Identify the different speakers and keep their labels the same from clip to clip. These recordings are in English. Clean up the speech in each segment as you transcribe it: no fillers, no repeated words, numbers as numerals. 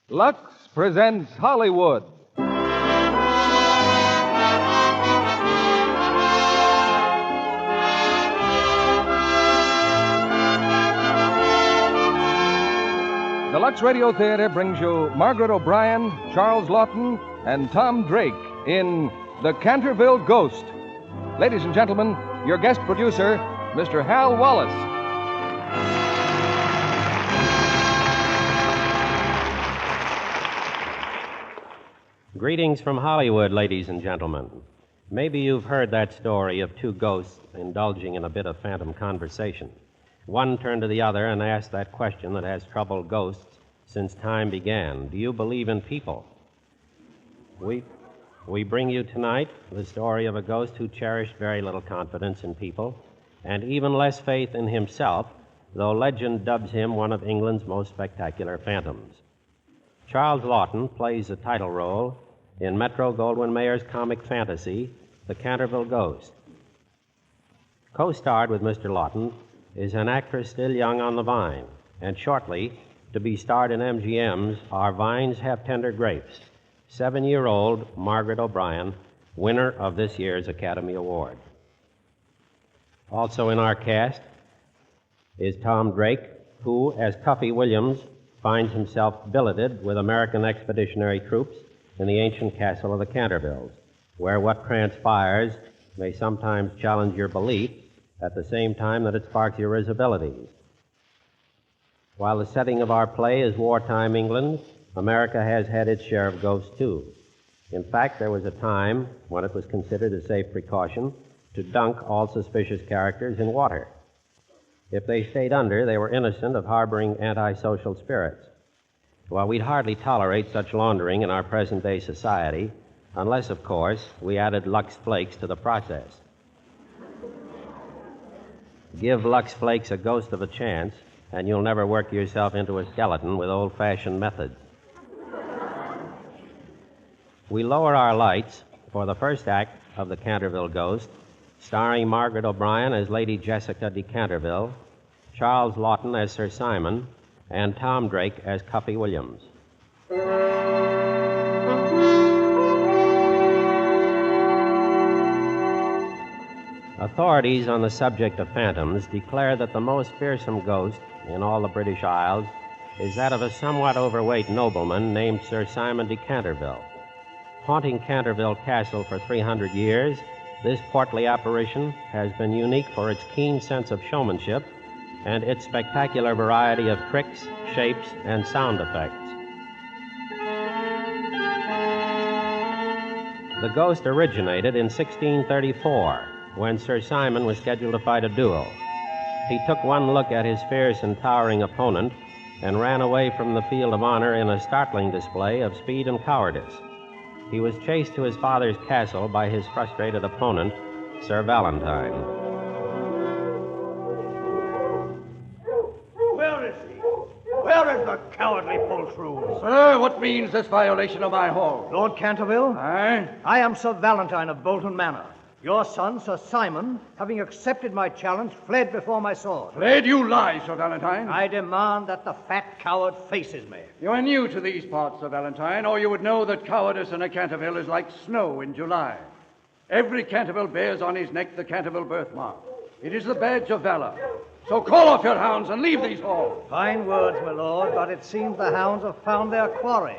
Speaker 1: Lux presents Hollywood. The Lux Radio Theater brings you Margaret O'Brien, Charles Laughton, and Tom Drake in The Canterville Ghost. Ladies and gentlemen, your guest producer, Mr. Hal Wallace.
Speaker 2: Greetings from Hollywood, ladies and gentlemen. Maybe you've heard that story of two ghosts indulging in a bit of phantom conversation. One turned to the other and asked that question that has troubled ghosts since time began. Do you believe in people? We bring you tonight the story of a ghost who cherished very little confidence in people and even less faith in himself, though legend dubs him one of England's most spectacular phantoms. Charles Laughton plays the title role in Metro-Goldwyn-Mayer's comic fantasy, The Canterville Ghost. Co-starred with Mr. Laughton is an actress still young on the vine, and shortly to be starred in MGM's Our Vines Have Tender Grapes, 7-year-old Margaret O'Brien, winner of this year's Academy Award. Also in our cast is Tom Drake, who, as Cuffy Williams, finds himself billeted with American expeditionary troops in the ancient castle of the Cantervilles, where what transpires may sometimes challenge your belief at the same time that it sparks your risibilities. While the setting of our play is wartime England, America has had its share of ghosts, too. In fact, there was a time when it was considered a safe precaution to dunk all suspicious characters in water. If they stayed under, they were innocent of harboring antisocial spirits. Well, we'd hardly tolerate such laundering in our present-day society, unless, of course, we added Lux Flakes to the process. Give Lux Flakes a ghost of a chance, and you'll never work yourself into a skeleton with old-fashioned methods. We lower our lights for the first act of The Canterville Ghost, starring Margaret O'Brien as Lady Jessica de Canterville, Charles Laughton as Sir Simon, and Tom Drake as Cuffy Williams. Authorities on the subject of phantoms declare that the most fearsome ghost in all the British Isles is that of a somewhat overweight nobleman named Sir Simon de Canterville. Haunting Canterville Castle for 300 years, this portly apparition has been unique for its keen sense of showmanship and its spectacular variety of tricks, shapes, and sound effects. The ghost originated in 1634, when Sir Simon was scheduled to fight a duel. He took one look at his fierce and towering opponent and ran away from the field of honor in a startling display of speed and cowardice. He was chased to his father's castle by his frustrated opponent, Sir Valentine.
Speaker 3: Where is the cowardly poltroon?
Speaker 4: Sir, what means this violation of my hall?
Speaker 3: Lord Canterville?
Speaker 4: Aye?
Speaker 3: I am Sir Valentine of Bolton Manor. Your son, Sir Simon, having accepted my challenge, fled before my sword.
Speaker 4: Fled? You lie, Sir Valentine.
Speaker 3: I demand that the fat coward faces me.
Speaker 4: You are new to these parts, Sir Valentine, or you would know that cowardice in a Canterville is like snow in July. Every Canterville bears on his neck the Canterville birthmark. It is the badge of valor. So call off your hounds and leave these halls.
Speaker 3: Fine words, my lord, but it seems the hounds have found their quarry.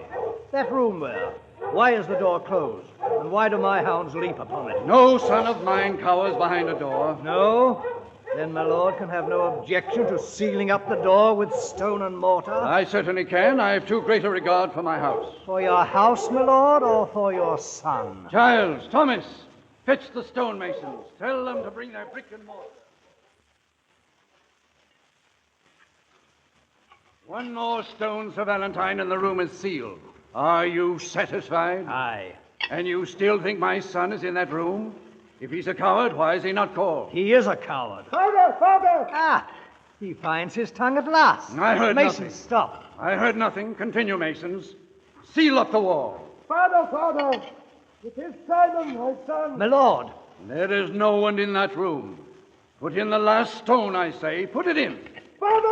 Speaker 3: That room there. Why is the door closed? And why do my hounds leap upon it?
Speaker 4: No son of mine cowers behind a door.
Speaker 3: No? Then my lord can have no objection to sealing up the door with stone and mortar?
Speaker 4: I certainly can. I have too great a regard for my house.
Speaker 3: For your house, my lord, or for your son?
Speaker 4: Giles, Thomas, fetch the stonemasons. Tell them to bring their brick and mortar. One more stone, Sir Valentine, and the room is sealed. Are you satisfied?
Speaker 3: Aye.
Speaker 4: And you still think my son is in that room? If he's a coward, why is he not called?
Speaker 3: He is a coward.
Speaker 4: Father!
Speaker 3: Ah, he finds his tongue at last.
Speaker 4: I heard
Speaker 3: Masons,
Speaker 4: nothing.
Speaker 3: Stop.
Speaker 4: I heard nothing. Continue, Masons. Seal up the wall.
Speaker 5: Father! It is Simon, my son.
Speaker 3: My lord.
Speaker 4: There is no one in that room. Put in the last stone, I say. Put it in.
Speaker 5: Father!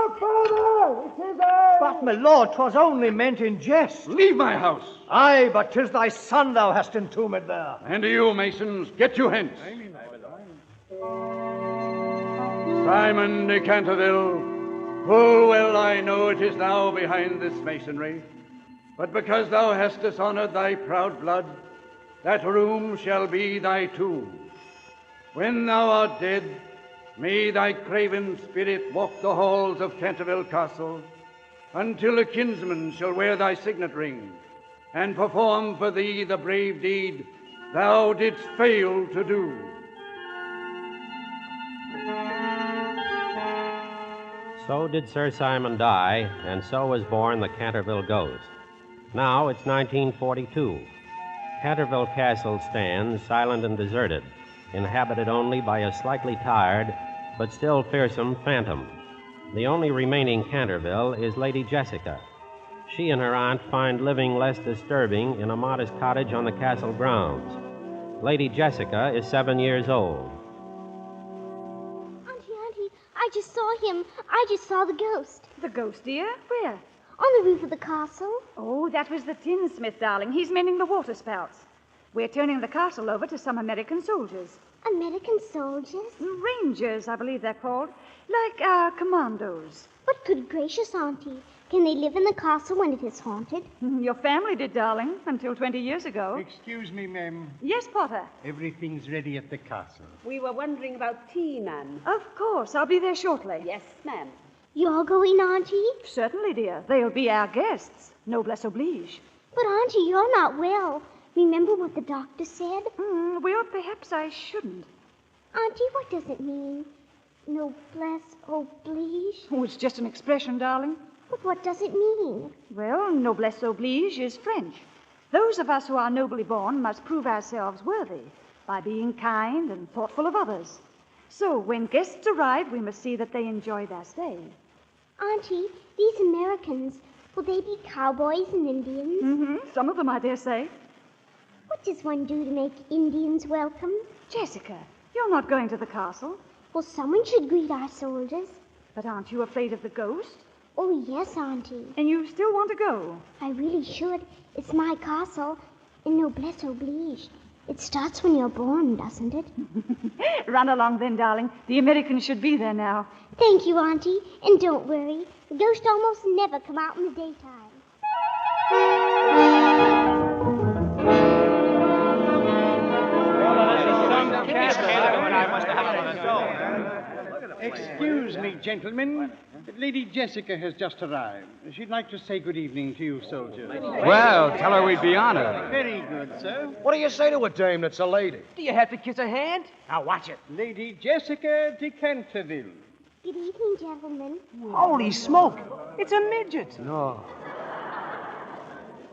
Speaker 5: It is I!
Speaker 3: But, my lord, 'twas only meant in jest.
Speaker 4: Leave my house.
Speaker 3: Aye, but 'tis thy son thou hast entombed there.
Speaker 4: And you, masons, get you hence. Simon de Canterville, full well I know it is thou behind this masonry, but because thou hast dishonored thy proud blood, that room shall be thy tomb. When thou art dead, may thy craven spirit walk the halls of Canterville Castle until a kinsman shall wear thy signet ring and perform for thee the brave deed thou didst fail to do.
Speaker 2: So did Sir Simon die, and so was born the Canterville Ghost. Now it's 1942. Canterville Castle stands silent and deserted, inhabited only by a slightly tired but still fearsome phantom. The only remaining Canterville is Lady Jessica. She and her aunt find living less disturbing in a modest cottage on the castle grounds. Lady Jessica is 7 years old.
Speaker 6: Auntie, I just saw him. I just saw the ghost.
Speaker 7: The ghost, dear? Where?
Speaker 6: On the roof of the castle.
Speaker 7: Oh, that was the tinsmith, darling. He's mending the water spouts. We're turning the castle over to some American soldiers.
Speaker 6: American soldiers?
Speaker 7: Rangers, I believe they're called. Like our commandos.
Speaker 6: But good gracious, Auntie, can they live in the castle when it is haunted?
Speaker 7: Your family did, darling, until 20 years ago.
Speaker 8: Excuse me, ma'am.
Speaker 7: Yes, Potter?
Speaker 8: Everything's ready at the castle.
Speaker 9: We were wondering about tea, ma'am.
Speaker 7: Of course. I'll be there shortly.
Speaker 9: Yes, ma'am.
Speaker 6: You're going, Auntie?
Speaker 7: Certainly, dear. They'll be our guests. Noblesse oblige.
Speaker 6: But, Auntie, you're not well. Remember what the doctor said?
Speaker 7: Well, perhaps I shouldn't.
Speaker 6: Auntie, what does it mean? Noblesse oblige?
Speaker 7: Oh, it's just an expression, darling.
Speaker 6: But what does it mean?
Speaker 7: Well, noblesse oblige is French. Those of us who are nobly born must prove ourselves worthy by being kind and thoughtful of others. So, when guests arrive, we must see that they enjoy their stay.
Speaker 6: Auntie, these Americans, will they be cowboys and Indians?
Speaker 7: Some of them, I dare say.
Speaker 6: What does one do to make Indians welcome?
Speaker 7: Jessica, you're not going to the castle.
Speaker 6: Well, someone should greet our soldiers.
Speaker 7: But aren't you afraid of the ghost?
Speaker 6: Oh, yes, Auntie.
Speaker 7: And you still want to go?
Speaker 6: I really should. It's my castle, and noblesse oblige. It starts when you're born, doesn't it?
Speaker 7: Run along then, darling. The Americans should be there now.
Speaker 6: Thank you, Auntie. And don't worry. The ghosts almost never come out in the daytime.
Speaker 8: Excuse me, gentlemen. Lady Jessica has just arrived. She'd like to say good evening to you, soldiers.
Speaker 10: Well, tell her we'd be honored.
Speaker 8: Very good, sir.
Speaker 5: What do you say to a dame that's a lady?
Speaker 11: Do you have to kiss her hand? Now watch it.
Speaker 8: Lady Jessica de Canterville.
Speaker 6: Good evening, gentlemen.
Speaker 11: Holy smoke! It's a midget.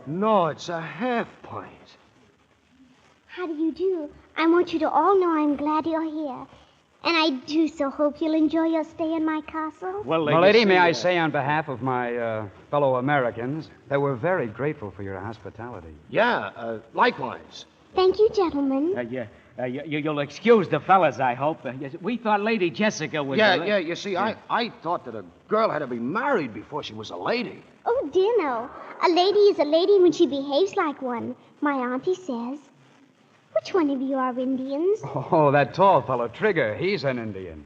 Speaker 5: No, it's a half pint.
Speaker 6: How do you do? I want you to all know I'm glad you're here. And I do so hope you'll enjoy your stay in my castle.
Speaker 10: Well, lady, may I say on behalf of my fellow Americans that we're very grateful for your hospitality.
Speaker 5: Yeah, likewise.
Speaker 6: Thank you, gentlemen.
Speaker 11: You'll excuse the fellas, I hope. Yes, we thought Lady Jessica was...
Speaker 5: Yeah, you see, I thought that a girl had to be married before she was a lady.
Speaker 6: Oh, dear no. A lady is a lady when she behaves like one, my auntie says. Which one of you are Indians?
Speaker 10: Oh, that tall fellow, Trigger, he's an Indian.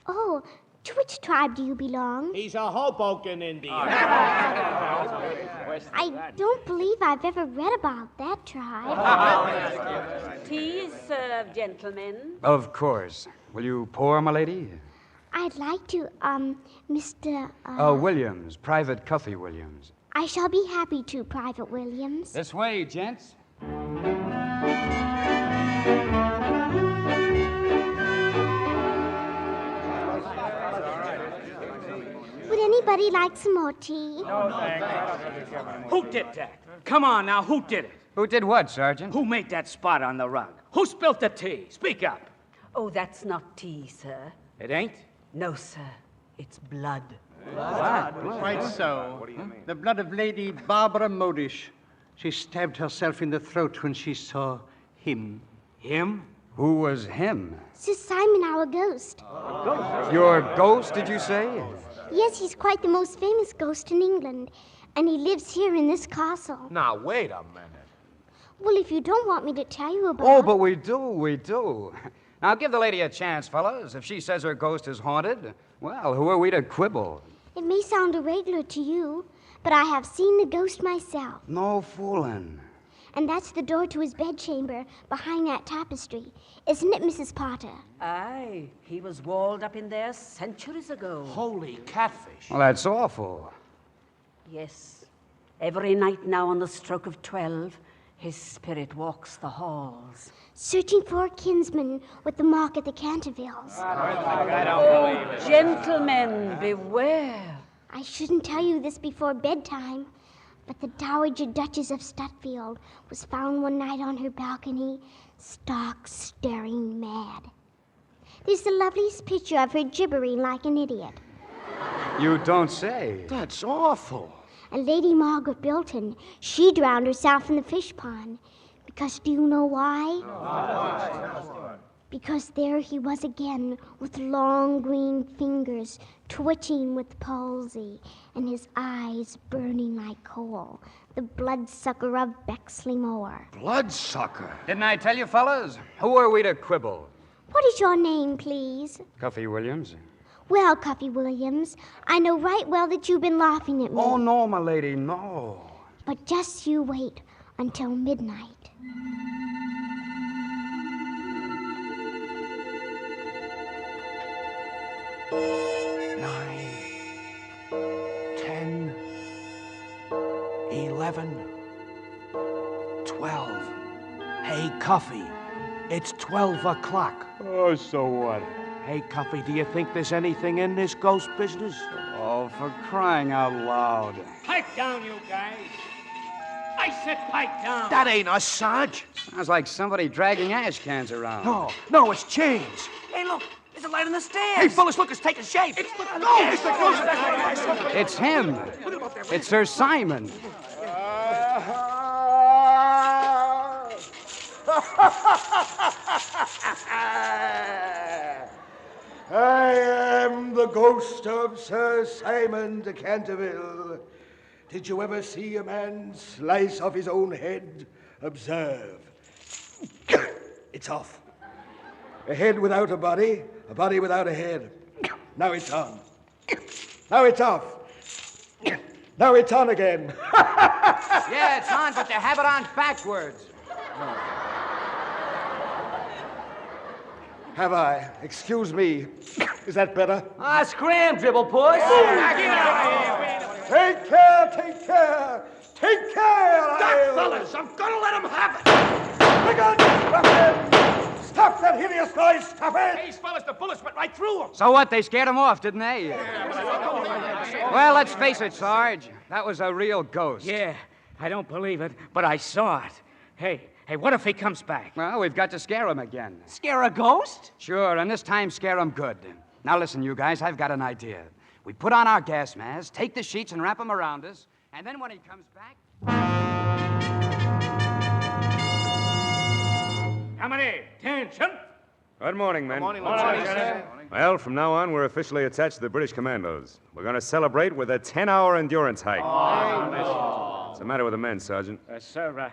Speaker 6: Oh, to which tribe do you belong?
Speaker 11: He's a Hoboken Indian.
Speaker 6: I don't believe I've ever read about that tribe.
Speaker 9: Tea is served, gentlemen.
Speaker 10: Of course. Will you pour, my lady?
Speaker 6: I'd like to, Mr.
Speaker 10: Williams, Private Cuffy Williams.
Speaker 6: I shall be happy to, Private Williams.
Speaker 11: This way, gents.
Speaker 6: Would anybody like some more tea?
Speaker 11: Who did that? Come on now, who did it?
Speaker 10: Who did what, Sergeant?
Speaker 11: Who made that spot on the rug? Who spilt the tea? Speak up.
Speaker 9: Oh, that's not tea, sir.
Speaker 11: It ain't?
Speaker 9: No, sir. It's blood.
Speaker 8: Quite so. What do you mean? The blood of Lady Barbara Modish. She stabbed herself in the throat when she saw him.
Speaker 11: Him?
Speaker 10: Who was him?
Speaker 6: Sir Simon, our ghost.
Speaker 10: Your ghost, did you say?
Speaker 6: Yes, he's quite the most famous ghost in England, and he lives here in this castle.
Speaker 5: Now, wait a minute.
Speaker 6: Well, if you don't want me to tell you about
Speaker 10: Oh, but we do. Now, give the lady a chance, fellas. If she says her ghost is haunted, well, who are we to quibble?
Speaker 6: It may sound irregular to you, but I have seen the ghost myself.
Speaker 10: No fooling.
Speaker 6: And that's the door to his bedchamber behind that tapestry. Isn't it, Mrs. Potter?
Speaker 9: Aye, he was walled up in there centuries ago.
Speaker 5: Holy catfish.
Speaker 10: Well, that's awful.
Speaker 9: Yes. Every night now on the stroke of 12, his spirit walks the halls.
Speaker 6: Searching for a kinsman with the mark at the Cantervilles.
Speaker 11: I don't believe it.
Speaker 9: Gentlemen, beware.
Speaker 6: I shouldn't tell you this before bedtime, but the Dowager Duchess of Stutfield was found one night on her balcony, stark, staring mad. There's the loveliest picture of her gibbering like an idiot.
Speaker 10: You don't say.
Speaker 5: That's awful.
Speaker 6: And Lady Margaret Bilton, she drowned herself in the fish pond. Because do you know why? Because there he was again, with long green fingers, twitching with palsy, and his eyes burning like coal. The bloodsucker of Bexley Moor.
Speaker 5: Bloodsucker?
Speaker 10: Didn't I tell you, fellas? Who are we to quibble?
Speaker 6: What is your name, please?
Speaker 10: Cuffy Williams.
Speaker 6: Well, Cuffy Williams, I know right well that you've been laughing at me.
Speaker 10: Oh, no, my lady, no.
Speaker 6: But just you wait until midnight.
Speaker 5: 9, 10, 11, 12. Hey, Cuffy, it's 12 o'clock.
Speaker 10: Oh, so what?
Speaker 5: Hey, Cuffy, do you think there's anything in this ghost business?
Speaker 10: Oh, for crying out loud.
Speaker 11: Pipe down, you guys. I said pipe down.
Speaker 5: That ain't us, Sarge.
Speaker 10: Sounds like somebody dragging ash cans around.
Speaker 5: No, it's chains.
Speaker 12: Hey, look, there's a light on the stairs.
Speaker 5: Hey, fellas, look, it's taking shape. It's the ghost.
Speaker 10: It's him. It's Sir Simon.
Speaker 13: I am the ghost of Sir Simon de Canterville. Did you ever see a man slice off his own head? Observe. It's off. A head without a body without a head. Now it's on. Now it's off. Now it's on again.
Speaker 10: Yeah, it's on, but they have it on backwards.
Speaker 13: Have I? Excuse me. Is that better?
Speaker 12: Scram, dribble puss.
Speaker 13: Take care, take care. Take care,
Speaker 5: Duck, fellas, I'm gonna let him have it.
Speaker 13: The gun! Stop him! Stop that hideous noise! Stop it!
Speaker 5: These fellas, the bullets went right through them.
Speaker 10: So what? They scared him off, didn't they? Well, let's face it, Sarge. That was a real ghost.
Speaker 11: Yeah, I don't believe it, but I saw it. Hey, what if he comes back?
Speaker 10: Well, we've got to scare him again.
Speaker 12: Scare a ghost?
Speaker 10: Sure, and this time scare him good. Now listen, you guys, I've got an idea. We put on our gas masks, take the sheets and wrap them around us, and then when he comes back...
Speaker 11: Company, attention.
Speaker 14: Good morning, men.
Speaker 5: Good morning, sir.
Speaker 14: Well, from now on, we're officially attached to the British Commandos. We're going to celebrate with a 10-hour endurance hike. What's the matter with the men, Sergeant?
Speaker 11: Sir,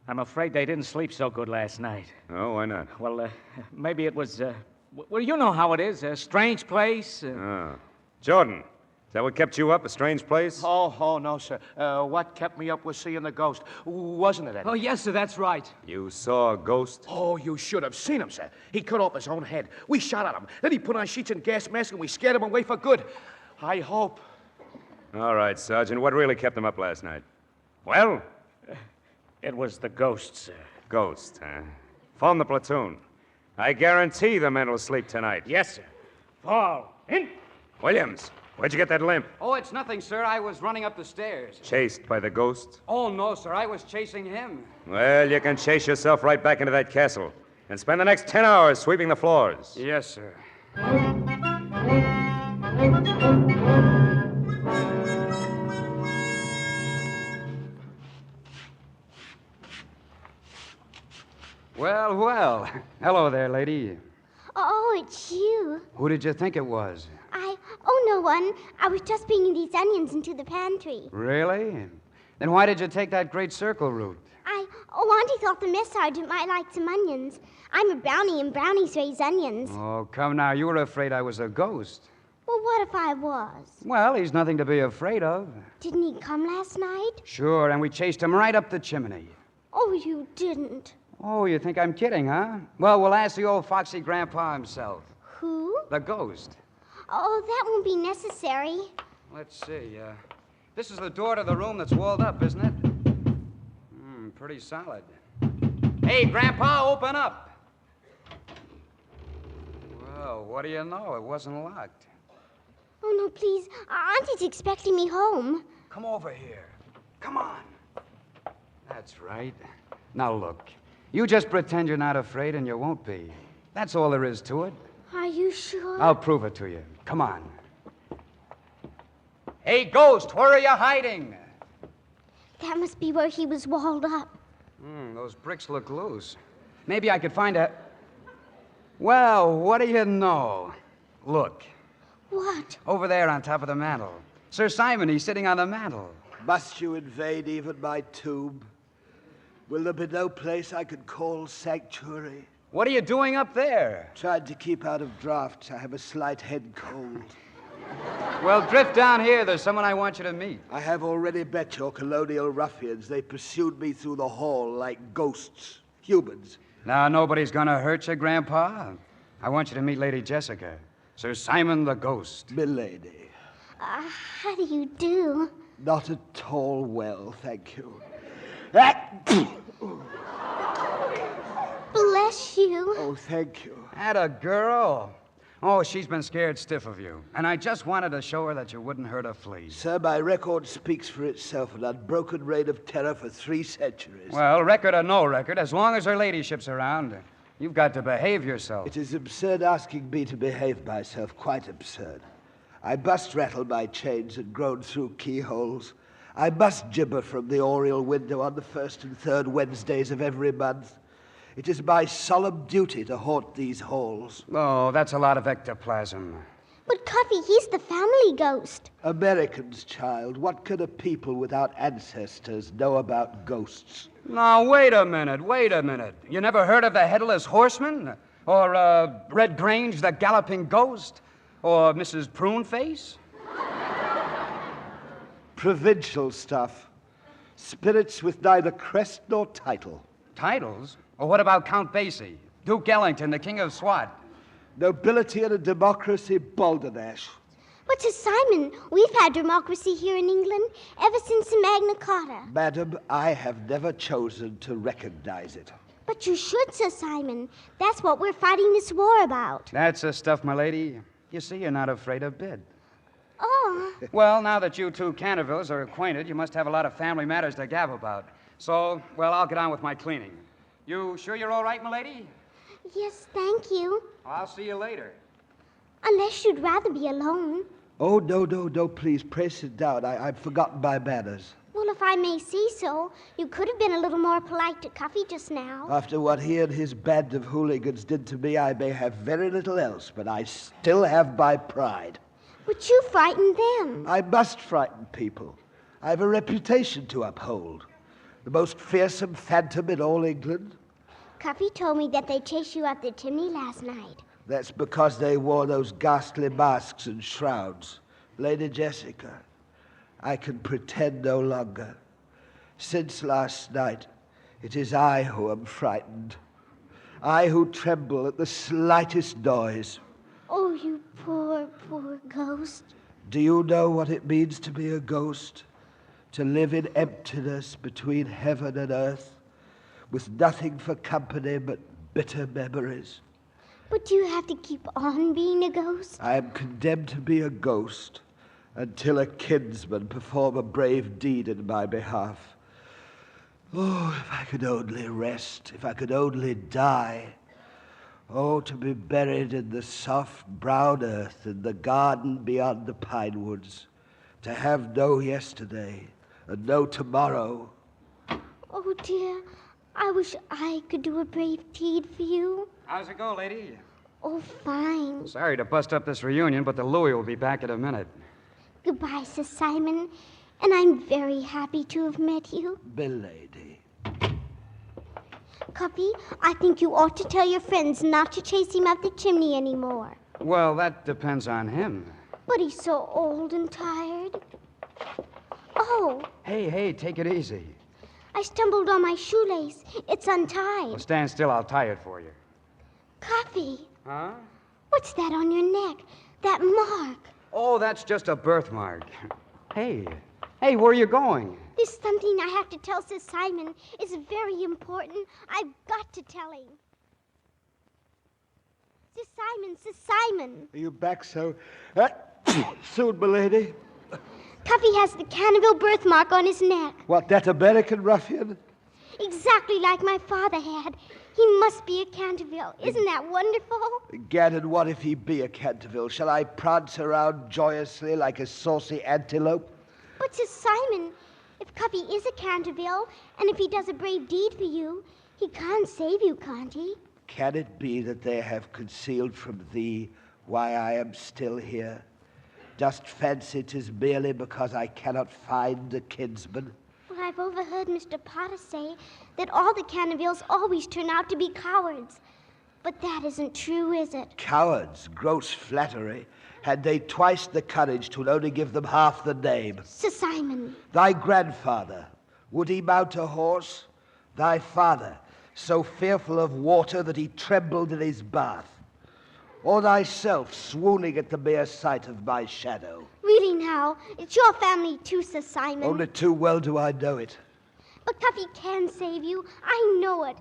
Speaker 11: I'm afraid they didn't sleep so good last night.
Speaker 14: Oh, why not?
Speaker 11: Well, maybe it was, well, you know how it is, a strange place.
Speaker 14: Jordan, is that what kept you up, a strange place?
Speaker 5: Oh, no, sir. What kept me up was seeing the ghost. Wasn't it, Eddie?
Speaker 12: Oh, yes, sir, that's right.
Speaker 14: You saw a ghost?
Speaker 5: Oh, you should have seen him, sir. He cut off his own head. We shot at him. Then he put on sheets and gas masks, and we scared him away for good. I hope.
Speaker 14: All right, Sergeant. What really kept them up last night? Well?
Speaker 11: It was the ghost, sir.
Speaker 14: Ghost, huh? Form the platoon. I guarantee the men will sleep tonight.
Speaker 11: Yes, sir. Fall in.
Speaker 14: Williams, where'd you get that limp?
Speaker 10: Oh, it's nothing, sir. I was running up the stairs.
Speaker 14: Chased by the ghost?
Speaker 10: Oh, no, sir. I was chasing him.
Speaker 14: Well, you can chase yourself right back into that castle and spend the next 10 hours sweeping the floors.
Speaker 10: Yes, sir. Well. Hello there, lady.
Speaker 6: Oh, it's you.
Speaker 10: Who did you think it was?
Speaker 6: Oh, no one. I was just bringing these onions into the pantry.
Speaker 10: Really? Then why did you take that great circle route?
Speaker 6: Auntie thought the mess sergeant might like some onions. I'm a brownie, and brownies raise onions.
Speaker 10: Oh, come now. You were afraid I was a ghost.
Speaker 6: Well, what if I was?
Speaker 10: Well, he's nothing to be afraid of.
Speaker 6: Didn't he come last night?
Speaker 10: Sure, and we chased him right up the chimney.
Speaker 6: Oh, you didn't.
Speaker 10: Oh, you think I'm kidding, huh? Well, we'll ask the old foxy grandpa himself.
Speaker 6: Who?
Speaker 10: The ghost.
Speaker 6: Oh, that won't be necessary.
Speaker 10: Let's see. This is the door to the room that's walled up, isn't it? Pretty solid. Hey, Grandpa, open up. Well, what do you know? It wasn't locked.
Speaker 6: Oh, no, please. Auntie's expecting me home.
Speaker 10: Come over here. Come on. That's right. Now, look. You just pretend you're not afraid and you won't be. That's all there is to it.
Speaker 6: Are you sure?
Speaker 10: I'll prove it to you. Come on. Hey, Ghost, where are you hiding?
Speaker 6: That must be where he was walled up.
Speaker 10: Those bricks look loose. Maybe I could find a... Well, what do you know? Look.
Speaker 6: What?
Speaker 10: Over there on top of the mantel. Sir Simon, he's sitting on the mantel.
Speaker 13: Must you invade even my tomb? Will there be no place I could call sanctuary?
Speaker 10: What are you doing up there?
Speaker 13: Tried to keep out of drafts. I have a slight head cold.
Speaker 10: Well, drift down here. There's someone I want you to meet.
Speaker 13: I have already met your colonial ruffians. They pursued me through the hall like ghosts, humans.
Speaker 10: Now, nobody's gonna hurt you, Grandpa. I want you to meet Lady Jessica, Sir Simon the Ghost.
Speaker 13: Milady.
Speaker 6: How do you do?
Speaker 13: Not at all well, thank you.
Speaker 6: Bless you.
Speaker 13: Oh, thank you.
Speaker 10: Atta girl. Oh, she's been scared stiff of you. And I just wanted to show her that you wouldn't hurt a flea.
Speaker 13: Sir, my record speaks for itself. An unbroken reign of terror for 3 centuries.
Speaker 10: Well, record or no record, as long as her ladyship's around, you've got to behave yourself.
Speaker 13: It is absurd asking me to behave myself. Quite absurd. I must rattle my chains and groan through keyholes. I must gibber from the oriel window on the 1st and 3rd Wednesdays of every month. It is my solemn duty to haunt these halls.
Speaker 10: Oh, that's a lot of ectoplasm.
Speaker 6: But, Cuffy, he's the family ghost.
Speaker 13: Americans, child. What can a people without ancestors know about ghosts?
Speaker 10: Now, wait a minute. You never heard of the Headless Horseman? Or, Red Grange, the Galloping Ghost? Or Mrs. Pruneface?
Speaker 13: Provincial stuff. Spirits with neither crest nor title.
Speaker 10: Titles? Or what about Count Basie, Duke Ellington, the King of Swat?
Speaker 13: Nobility and a democracy, balderdash.
Speaker 6: But, Sir Simon, we've had democracy here in England ever since the Magna Carta.
Speaker 13: Madam, I have never chosen to recognize it.
Speaker 6: But you should, Sir Simon. That's what we're fighting this war about.
Speaker 10: That's the stuff, my lady. You see, you're not afraid a bit.
Speaker 6: Oh.
Speaker 10: Well, now that you two Cantervilles are acquainted, you must have a lot of family matters to gab about. So, well, I'll get on with my cleaning. You sure you're all right, milady?
Speaker 6: Yes, thank you.
Speaker 10: I'll see you later.
Speaker 6: Unless you'd rather be alone.
Speaker 13: Oh, no, please. Pray sit down. I've forgotten my manners.
Speaker 6: Well, if I may say so, you could have been a little more polite to Cuffy just now.
Speaker 13: After what he and his band of hooligans did to me, I may have very little else, but I still have my pride.
Speaker 6: But you frightened them.
Speaker 13: I must frighten people. I have a reputation to uphold. The most fearsome phantom in all England.
Speaker 6: Cuffy told me that they chased you up the chimney last night.
Speaker 13: That's because they wore those ghastly masks and shrouds. Lady Jessica, I can pretend no longer. Since last night, it is I who am frightened. I who tremble at the slightest noise.
Speaker 6: Oh, you poor, poor ghost.
Speaker 13: Do you know what it means to be a ghost? To live in emptiness between heaven and earth, with nothing for company but bitter memories.
Speaker 6: But you have to keep on being a ghost?
Speaker 13: I am condemned to be a ghost until a kinsman perform a brave deed in my behalf. Oh, if I could only rest, if I could only die. Oh, to be buried in the soft brown earth in the garden beyond the pine woods. To have no yesterday and no tomorrow.
Speaker 6: Oh, dear. I wish I could do a brave deed for you.
Speaker 10: How's it go, lady?
Speaker 6: Oh, fine.
Speaker 10: Sorry to bust up this reunion, but the Louie will be back in a minute.
Speaker 6: Goodbye, Sir Simon. And I'm very happy to have met you.
Speaker 13: Belady.
Speaker 6: Cuffy, I think you ought to tell your friends not to chase him up the chimney anymore.
Speaker 10: Well, that depends on him.
Speaker 6: But he's so old and tired. Oh,
Speaker 10: Hey, take it easy.
Speaker 6: I stumbled on my shoelace. It's untied.
Speaker 10: Well, stand still. I'll tie it for you.
Speaker 6: Cuffy,
Speaker 10: Huh?
Speaker 6: what's that on your neck? That mark.
Speaker 10: Oh, that's just a birthmark. Hey, where are you going?
Speaker 6: There's something I have to tell Sir Simon. It's very important. I've got to tell him. Sir Simon.
Speaker 13: Are you back so soon, milady?
Speaker 6: Cuffy has the Canterville birthmark on his neck.
Speaker 13: What, that American ruffian?
Speaker 6: Exactly like my father had. He must be a Canterville. Isn't that wonderful?
Speaker 13: Gad, and what if he be a Canterville? Shall I prance around joyously like a saucy antelope?
Speaker 6: But Sir Simon, if Cuffy is a Canterville, and if he does a brave deed for you, he can't save you, can't he?
Speaker 13: Can it be that they have concealed from thee why I am still here? Dost fancy 'tis merely because I cannot find a kinsman?
Speaker 6: Well, I've overheard Mr. Potter say that all the Cantervilles always turn out to be cowards. But that isn't true, is it?
Speaker 13: Cowards, gross flattery. Had they twice the courage, 'twould only give them half the name.
Speaker 6: Sir Simon.
Speaker 13: Thy grandfather, would he mount a horse? Thy father, so fearful of water that he trembled in his bath? Or thyself, swooning at the mere sight of my shadow?
Speaker 6: Really now, it's your family too, Sir Simon.
Speaker 13: Only too well do I know it.
Speaker 6: But Cuffy can save you. I know it.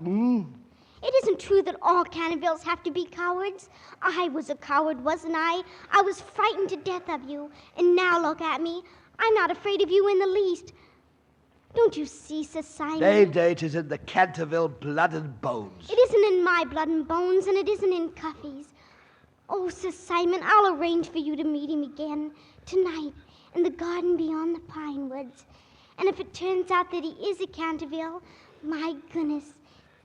Speaker 6: It isn't true that all Cantervilles have to be cowards. I was a coward, wasn't I? I was frightened to death of you. And now look at me. I'm not afraid of you in the least. Don't you see, Sir Simon?
Speaker 13: Nay, 'tis in the Canterville blood and bones.
Speaker 6: It isn't in my blood and bones, and it isn't in Cuffy's. Oh, Sir Simon, I'll arrange for you to meet him again tonight in the garden beyond the pine woods. And if it turns out that he is a Canterville, my goodness,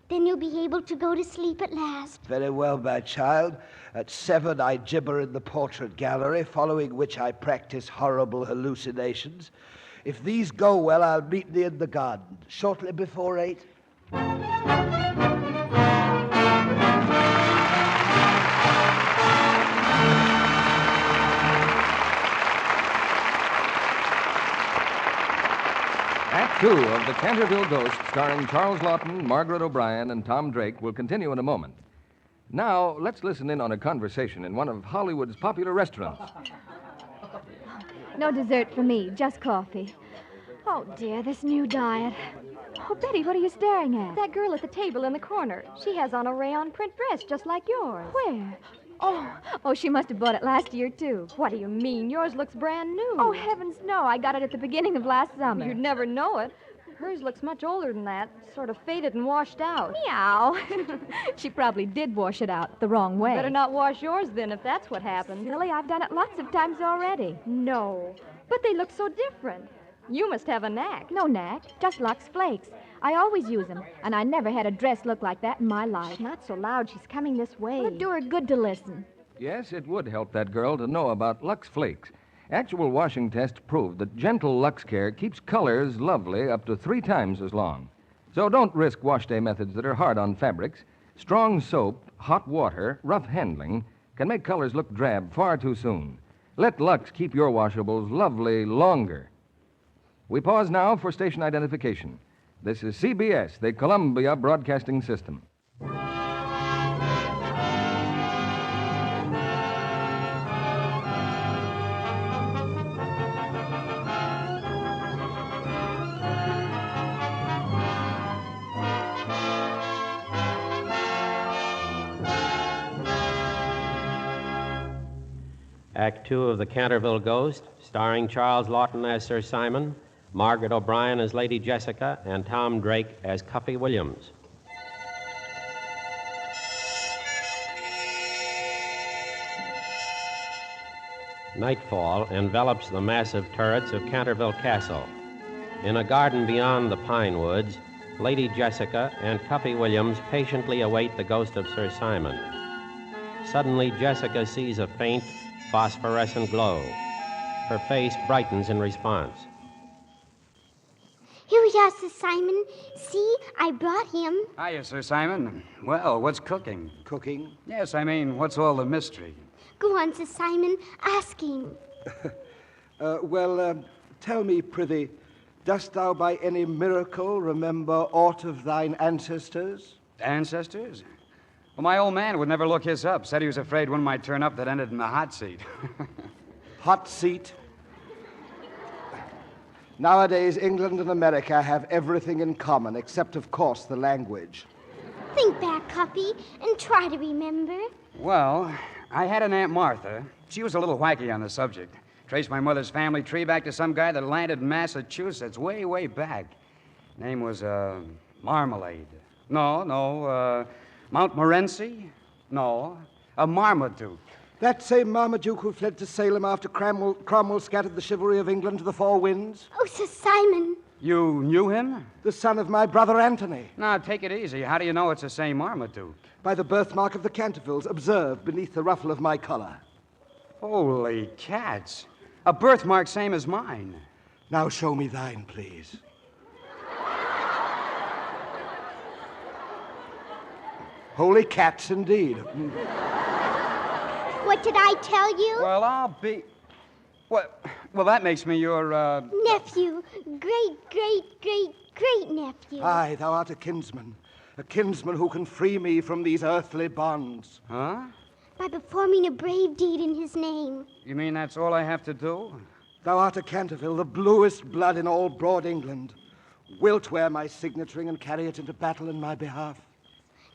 Speaker 6: then you'll be able to go to sleep at last.
Speaker 13: Very well, my child. At 7, I gibber in the portrait gallery, following which I practice horrible hallucinations. If these go well, I'll meet thee in the garden, shortly before 8.
Speaker 1: Act 2 of The Canterville Ghost, starring Charles Laughton, Margaret O'Brien, and Tom Drake, will continue in a moment. Now, let's listen in on a conversation in one of Hollywood's popular restaurants.
Speaker 15: No dessert for me, just coffee. Oh, dear, this new diet. Oh, Betty, what are you staring at? That girl at the table in the corner. She has on a rayon print dress just like yours. Where? Oh, she must have bought it last year, too. What do you mean? Yours looks brand new. Oh, heavens, no. I got it at the beginning of last summer. You'd never know it. Hers looks much older than that. Sort of faded and washed out. Meow. She probably did wash it out the wrong way. Better not wash yours, then, if that's what happened. Silly, I've done it lots of times already. No. But they look so different. You must have a knack. No knack, just Lux Flakes. I always use them, and I never had a dress look like that in my life. Not so loud. She's coming this way. Well, it'd do her good to listen.
Speaker 1: Yes, it would help that girl to know about Lux Flakes. Actual washing tests proved that gentle Lux Care keeps colors lovely up to 3 times as long. So don't risk wash day methods that are hard on fabrics. Strong soap, hot water, rough handling can make colors look drab far too soon. Let Lux keep your washables lovely longer. We pause now for station identification. This is CBS, the Columbia Broadcasting System.
Speaker 2: Act 2 of The Canterville Ghost, starring Charles Laughton as Sir Simon, Margaret O'Brien as Lady Jessica, and Tom Drake as Cuffy Williams. Nightfall envelops the massive turrets of Canterville Castle. In a garden beyond the pine woods, Lady Jessica and Cuffy Williams patiently await the ghost of Sir Simon. Suddenly, Jessica sees a faint, phosphorescent glow. Her face brightens in response.
Speaker 6: Here we are, Sir Simon. See, I brought him.
Speaker 10: Hiya, Sir Simon. Well, what's cooking?
Speaker 13: Cooking?
Speaker 10: Yes, I mean, what's all the mystery?
Speaker 6: Go on, Sir Simon. Ask him.
Speaker 13: Tell me, prithee, dost thou by any miracle remember aught of thine ancestors?
Speaker 10: Ancestors? Well, my old man would never look his up. Said he was afraid one might turn up that ended in the hot seat.
Speaker 13: Hot seat? Nowadays, England and America have everything in common, except, of course, the language.
Speaker 6: Think back, Cuffy, and try to remember.
Speaker 10: Well, I had an Aunt Martha. She was a little wacky on the subject. Traced my mother's family tree back to some guy that landed in Massachusetts way, way back. Name was, Marmalade. No, Montmorency? No, a Marmaduke.
Speaker 13: That same Marmaduke who fled to Salem after Cromwell scattered the chivalry of England to the four winds?
Speaker 6: Oh, Sir Simon.
Speaker 10: You knew him?
Speaker 13: The son of my brother Anthony.
Speaker 10: Now, take it easy. How do you know it's the same Marmaduke?
Speaker 13: By the birthmark of the Cantervilles, observed beneath the ruffle of my collar.
Speaker 10: Holy cats. A birthmark same as mine.
Speaker 13: Now show me thine, please. Holy cats, indeed.
Speaker 6: What did I tell you?
Speaker 10: Well, I'll be... Well, that makes me your,
Speaker 6: Nephew. Great nephew.
Speaker 13: Aye, thou art a kinsman who can free me from these earthly bonds.
Speaker 10: Huh?
Speaker 6: By performing a brave deed in his name.
Speaker 10: You mean that's all I have to do?
Speaker 13: Thou art a Canterville, the bluest blood in all broad England. Wilt wear my signet ring and carry it into battle in my behalf?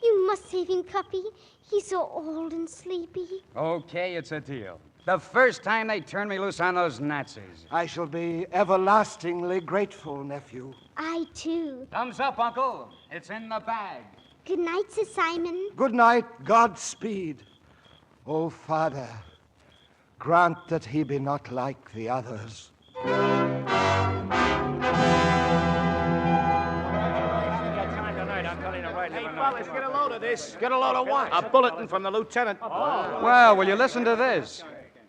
Speaker 6: You must save him, Cuffy. He's so old and sleepy.
Speaker 10: Okay, it's a deal. The first time they turn me loose on those Nazis.
Speaker 13: I shall be everlastingly grateful, nephew.
Speaker 6: I, too.
Speaker 10: Thumbs up, Uncle. It's in the bag.
Speaker 6: Good night, Sir Simon.
Speaker 13: Good night, Godspeed. Oh, Father, grant that he be not like the others.
Speaker 5: Hey, fellas, get a load of this. Get a load of what? A bulletin from the lieutenant.
Speaker 10: Well, will you listen to this?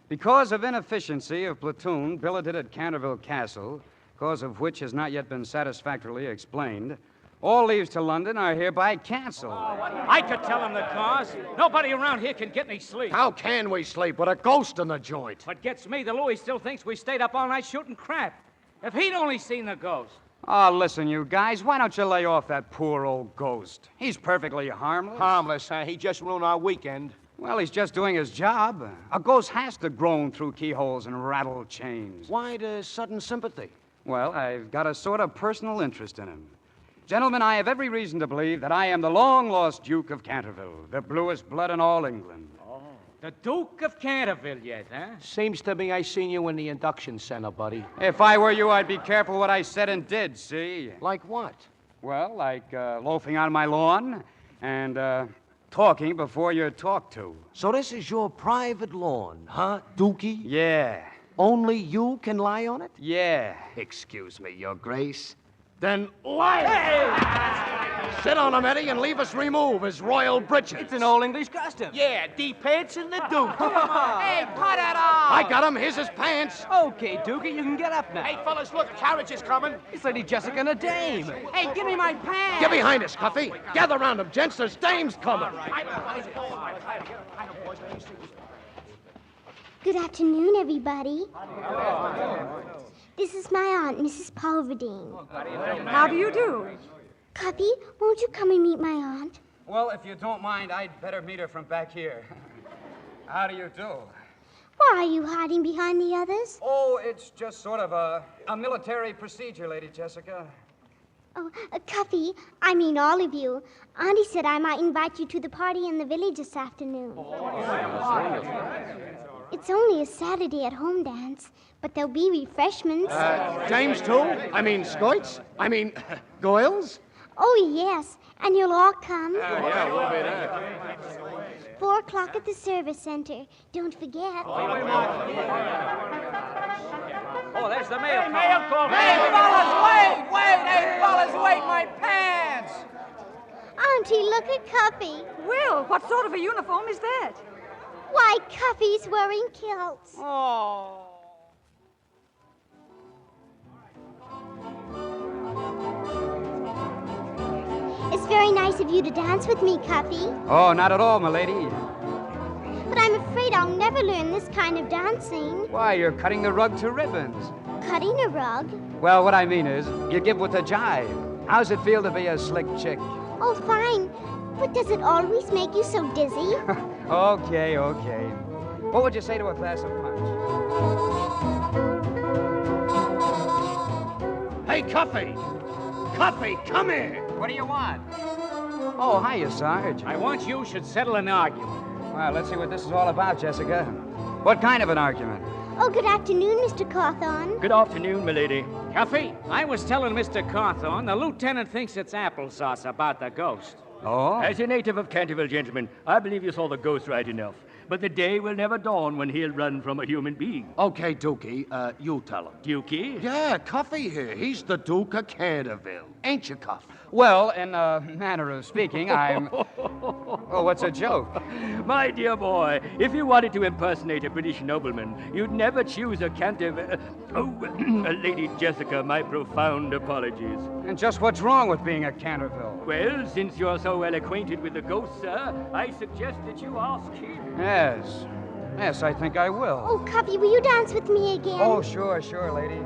Speaker 10: Because of inefficiency of platoon billeted at Canterville Castle, cause of which has not yet been satisfactorily explained, all leaves to London are hereby canceled.
Speaker 11: I could tell him the cause. Nobody around here can get any sleep.
Speaker 5: How can we sleep with a ghost in the joint?
Speaker 11: What gets me, the Louis still thinks we stayed up all night shooting crap. If he'd only seen the ghost.
Speaker 10: Oh, listen, you guys, why don't you lay off that poor old ghost? He's perfectly harmless.
Speaker 5: Harmless, huh? He just ruined our weekend.
Speaker 10: Well, he's just doing his job. A ghost has to groan through keyholes and rattle chains.
Speaker 5: Why the sudden sympathy?
Speaker 10: Well, I've got a sort of personal interest in him. Gentlemen, I have every reason to believe that I am the long-lost Duke of Canterville, the bluest blood in all England.
Speaker 11: Oh, the Duke of Canterville yet, huh?
Speaker 5: Seems to me I seen you in the induction center, buddy.
Speaker 10: If I were you, I'd be careful what I said and did, see?
Speaker 5: Like what?
Speaker 10: Well, like loafing on my lawn and talking before you're talked to.
Speaker 5: So this is your private lawn, huh, Dookie?
Speaker 10: Yeah.
Speaker 5: Only you can lie on it?
Speaker 10: Yeah.
Speaker 5: Excuse me, Your Grace. Then lie! Hey! Sit on him, Eddie, and leave us remove his royal breeches.
Speaker 12: It's an old English custom.
Speaker 5: Yeah, D-pants and the Duke.
Speaker 12: Hey, put it on!
Speaker 5: I got him. Here's his pants.
Speaker 12: Okay, Dookie, you can get up now.
Speaker 5: Hey, fellas, look, a carriage is coming.
Speaker 12: It's Lady Jessica and a dame.
Speaker 11: Hey, give me my pants!
Speaker 5: Get behind us, Cuffy. Gather round him, gents. There's dames coming.
Speaker 6: Good afternoon, everybody. This is my aunt, Mrs. Pulverdine.
Speaker 7: How do you do?
Speaker 6: Cuffy, won't you come and meet my aunt?
Speaker 10: Well, if you don't mind, I'd better meet her from back here. How do you do?
Speaker 6: Why are you hiding behind the others?
Speaker 10: Oh, it's just sort of a military procedure, Lady Jessica.
Speaker 6: Oh, Cuffy, I mean all of you. Auntie said I might invite you to the party in the village this afternoon. It's only a Saturday at home dance, but there'll be refreshments.
Speaker 5: Dames, too? I mean, skoits? I mean, goyles?
Speaker 6: Oh, yes, and you'll all come.
Speaker 5: Yeah, we'll be there.
Speaker 6: 4 o'clock at the service center. Don't forget.
Speaker 11: Oh, there's the mail call.
Speaker 12: Mail call. Hey, fellas, wait! Hey, fellas, wait, my pants!
Speaker 6: Auntie, look at Cuffy.
Speaker 7: Will, what sort of a uniform is that?
Speaker 6: Why, Cuffy's wearing kilts.
Speaker 12: Oh.
Speaker 6: It's very nice of you to dance with me, Cuffy.
Speaker 10: Oh, not at all, milady.
Speaker 6: But I'm afraid I'll never learn this kind of dancing.
Speaker 10: Why, you're cutting the rug to ribbons.
Speaker 6: Cutting a rug?
Speaker 10: Well, what I mean is, you give with a jive. How's it feel to be a slick chick?
Speaker 6: Oh, fine. But does it always make you so dizzy?
Speaker 10: Okay. What would you say to a glass of punch?
Speaker 5: Hey, Cuffy! Cuffy, come here!
Speaker 11: What do you want?
Speaker 10: Oh, hiya, Sarge.
Speaker 11: I want you should settle an argument.
Speaker 10: Well, let's see what this is all about, Jessica. What kind of an argument?
Speaker 6: Oh, good afternoon, Mr. Cawthorn.
Speaker 11: Good afternoon, milady. Cuffy, I was telling Mr. Cawthorn the lieutenant thinks it's applesauce about the ghost.
Speaker 10: Oh?
Speaker 16: As a native of Canterville, gentlemen, I believe you saw the ghost right enough. But the day will never dawn when he'll run from a human being.
Speaker 5: Okay, Dookie, you tell him.
Speaker 16: Dukey?
Speaker 5: Yeah, Cuffy here. He's the Duke of Canterville. Ain't you, Cuff?
Speaker 10: Well, in a manner of speaking, I'm... Oh, what's a joke?
Speaker 16: My dear boy, if you wanted to impersonate a British nobleman, you'd never choose a Canterville... Lady Jessica, my profound apologies.
Speaker 10: And just what's wrong with being a Canterville?
Speaker 16: Well, since you're so well acquainted with the ghost, sir, I suggest that you ask him.
Speaker 10: Yes, I think I will.
Speaker 6: Oh, Cuffy, will you dance with me again?
Speaker 10: Oh, sure, lady.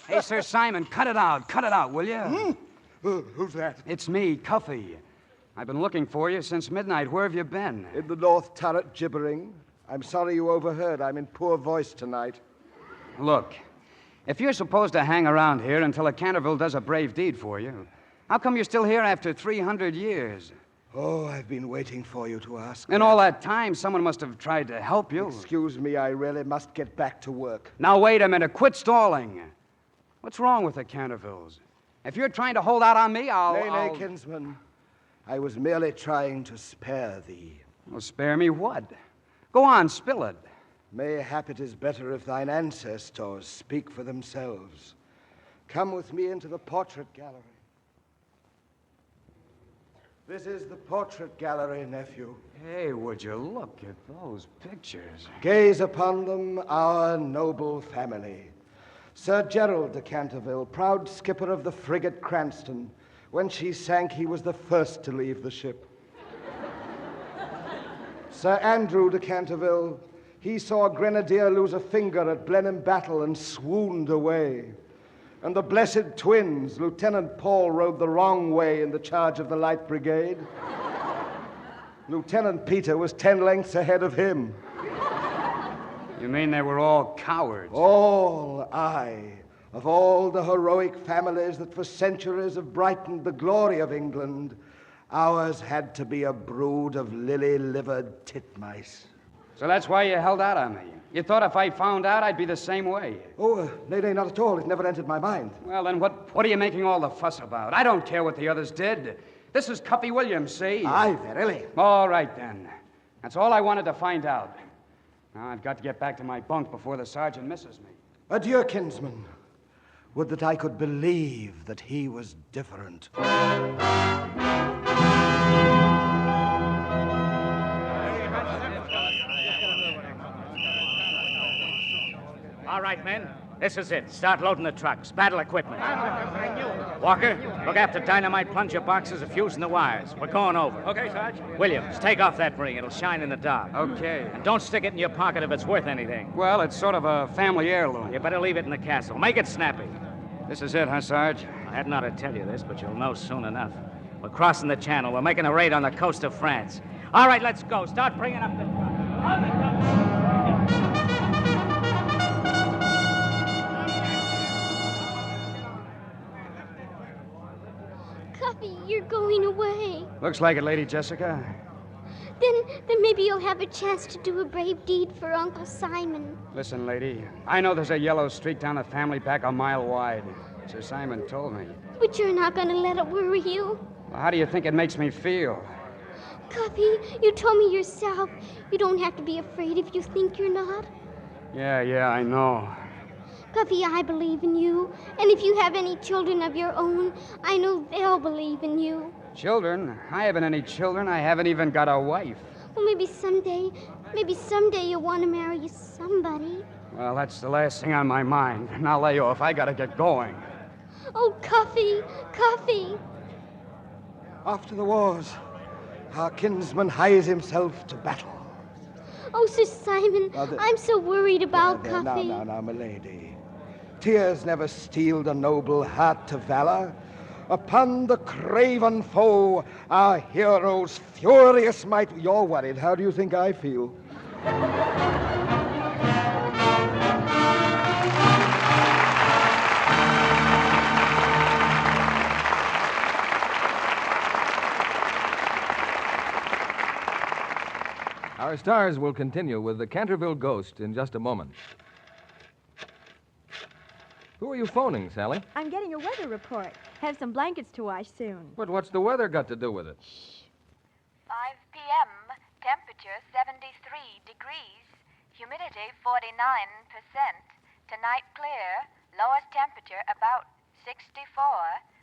Speaker 10: Hey, Sir Simon, cut it out, will you?
Speaker 13: Who's that?
Speaker 10: It's me, Cuffy. I've been looking for you since midnight. Where have you been?
Speaker 13: In the north turret, gibbering. I'm sorry you overheard. I'm in poor voice tonight.
Speaker 10: Look, if you're supposed to hang around here until a Canterville does a brave deed for you, how come you're still here after 300 years?
Speaker 13: Oh, I've been waiting for you to ask.
Speaker 10: In all that time, someone must have tried to help you.
Speaker 13: Excuse me, I really must get back to work.
Speaker 10: Now, wait a minute. Quit stalling. What's wrong with the Cantervilles? If you're trying to hold out on me,
Speaker 13: Nay, kinsman. I was merely trying to spare thee.
Speaker 10: Well, spare me what? Go on, spill it.
Speaker 13: Mayhap it is better if thine ancestors speak for themselves. Come with me into the portrait gallery. This is the portrait gallery, nephew.
Speaker 10: Hey, would you look at those pictures?
Speaker 13: Gaze upon them, our noble family. Sir Gerald de Canterville, proud skipper of the frigate Cranston. When she sank, he was the first to leave the ship. Sir Andrew de Canterville, he saw a grenadier lose a finger at Blenheim battle and swooned away. And the blessed twins, Lieutenant Paul rode the wrong way in the charge of the Light Brigade. Lieutenant Peter was 10 lengths ahead of him.
Speaker 10: You mean they were all cowards?
Speaker 13: All, aye. Of all the heroic families that for centuries have brightened the glory of England, ours had to be a brood of lily-livered titmice.
Speaker 10: So that's why you held out on me. You thought if I found out, I'd be the same way.
Speaker 13: Oh, nay, not at all. It never entered my mind.
Speaker 10: Well, then what are you making all the fuss about? I don't care what the others did. This is Cuffy Williams, see?
Speaker 13: Aye, verily.
Speaker 10: All right, then. That's all I wanted to find out. Now, I've got to get back to my bunk before the sergeant misses me.
Speaker 13: Adieu, kinsman. Would that I could believe that he was different.
Speaker 11: All right, men. This is it. Start loading the trucks. Battle equipment. Walker, look after dynamite plunger boxes and fusing the wires. We're going over.
Speaker 16: Okay, Sarge.
Speaker 11: Williams, take off that ring. It'll shine in the dark.
Speaker 10: Okay.
Speaker 11: And don't stick it in your pocket if it's worth anything.
Speaker 10: Well, it's sort of a family heirloom.
Speaker 11: You better leave it in the castle. Make it snappy.
Speaker 10: This is it, huh, Sarge?
Speaker 11: I hadn't ought to tell you this, but you'll know soon enough. We're crossing the channel. We're making a raid on the coast of France. All right, let's go. Start bringing up the trucks.
Speaker 6: Cuffy, you're going away.
Speaker 10: Looks like it, Lady Jessica.
Speaker 6: Then maybe you'll have a chance to do a brave deed for Uncle Simon.
Speaker 10: Listen, lady, I know there's a yellow streak down the family back a mile wide. Sir Simon told me.
Speaker 6: But you're not going to let it worry you.
Speaker 10: Well, how do you think it makes me feel?
Speaker 6: Cuffy, you told me yourself you don't have to be afraid if you think you're not.
Speaker 10: Yeah, I know.
Speaker 6: Cuffy, I believe in you. And if you have any children of your own, I know they'll believe in you.
Speaker 10: Children? I haven't any children. I haven't even got a wife.
Speaker 6: Well, maybe someday you'll want to marry somebody.
Speaker 10: Well, that's the last thing on my mind. Now lay off. I gotta get going.
Speaker 6: Oh, Cuffy, Cuffy.
Speaker 13: After the wars, our kinsman hies himself to battle.
Speaker 6: Oh, Sir Simon, I'm so worried about
Speaker 13: Now,
Speaker 6: Cuffy.
Speaker 13: now, milady. Tears never steeled a noble heart to valor. Upon the craven foe, our hero's furious might. You're worried. How do you think I feel?
Speaker 1: Our stars will continue with the Canterville Ghost in just a moment. Who are you phoning, Sally?
Speaker 15: I'm getting a weather report. Have some blankets to wash soon.
Speaker 1: But what's the weather got to do with it?
Speaker 17: 5 p.m., temperature 73 degrees, humidity 49%. Tonight clear, lowest temperature about 64.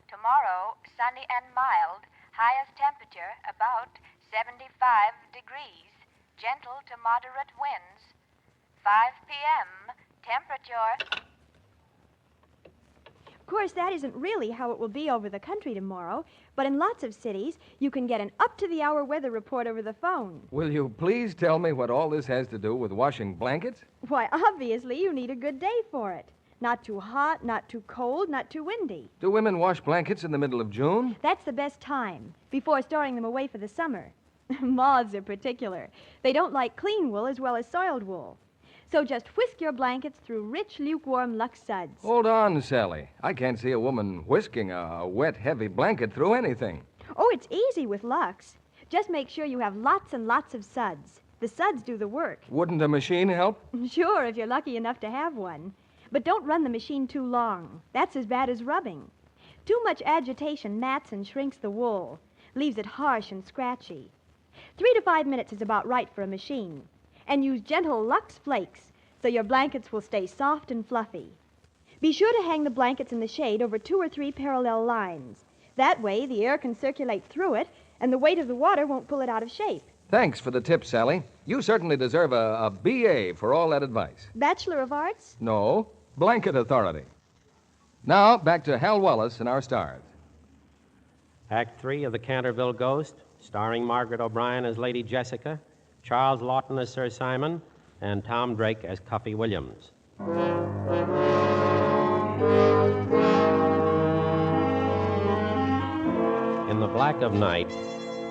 Speaker 17: Tomorrow sunny and mild, highest temperature about 75 degrees. Gentle to moderate winds. 5 p.m., temperature...
Speaker 15: Of course, that isn't really how it will be over the country tomorrow, but in lots of cities, you can get an up-to-the-hour weather report over the phone.
Speaker 1: Will you please tell me what all this has to do with washing blankets?
Speaker 15: Why, obviously, you need a good day for it. Not too hot, not too cold, not too windy.
Speaker 1: Do women wash blankets in the middle of June?
Speaker 15: That's the best time, before storing them away for the summer. Moths are particular. They don't like clean wool as well as soiled wool. So just whisk your blankets through rich, lukewarm Lux suds.
Speaker 1: Hold on, Sally. I can't see a woman whisking a wet, heavy blanket through anything.
Speaker 15: Oh, it's easy with Lux. Just make sure you have lots and lots of suds. The suds do the work.
Speaker 1: Wouldn't a machine help?
Speaker 15: Sure, if you're lucky enough to have one. But don't run the machine too long. That's as bad as rubbing. Too much agitation mats and shrinks the wool, leaves it harsh and scratchy. 3 to 5 minutes is about right for a machine. And use gentle Lux flakes so your blankets will stay soft and fluffy. Be sure to hang the blankets in the shade over 2 or 3 parallel lines. That way, the air can circulate through it, and the weight of the water won't pull it out of shape.
Speaker 1: Thanks for the tip, Sally. You certainly deserve a B.A. for all that advice.
Speaker 15: Bachelor of Arts?
Speaker 1: No, blanket authority. Now, back to Hal Wallace and our stars.
Speaker 2: Act 3 of The Canterville Ghost, starring Margaret O'Brien as Lady Jessica, Charles Laughton as Sir Simon, and Tom Drake as Cuffy Williams. In the black of night,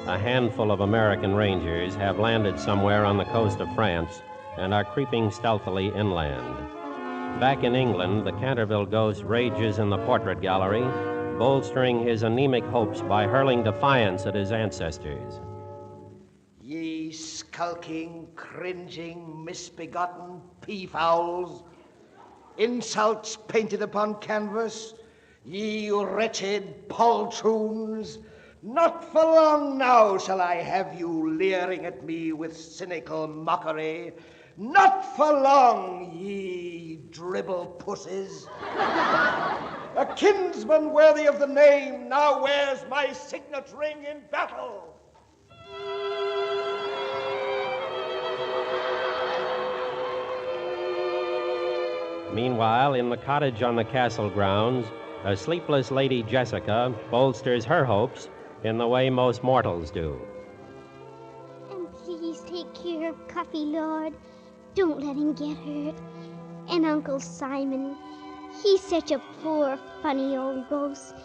Speaker 2: a handful of American Rangers have landed somewhere on the coast of France and are creeping stealthily inland. Back in England, the Canterville Ghost rages in the portrait gallery, bolstering his anemic hopes by hurling defiance at his ancestors.
Speaker 13: Ye skulking, cringing, misbegotten peafowls, insults painted upon canvas, ye wretched poltroons, not for long now shall I have you leering at me with cynical mockery. Not for long, ye dribble pussies. A kinsman worthy of the name now wears my signet ring in battle.
Speaker 2: Meanwhile, in the cottage on the castle grounds, a sleepless Lady Jessica bolsters her hopes in the way most mortals do.
Speaker 6: And please take care of Cuffy, Lord. Don't let him get hurt. And Uncle Simon, he's such a poor, funny old ghost,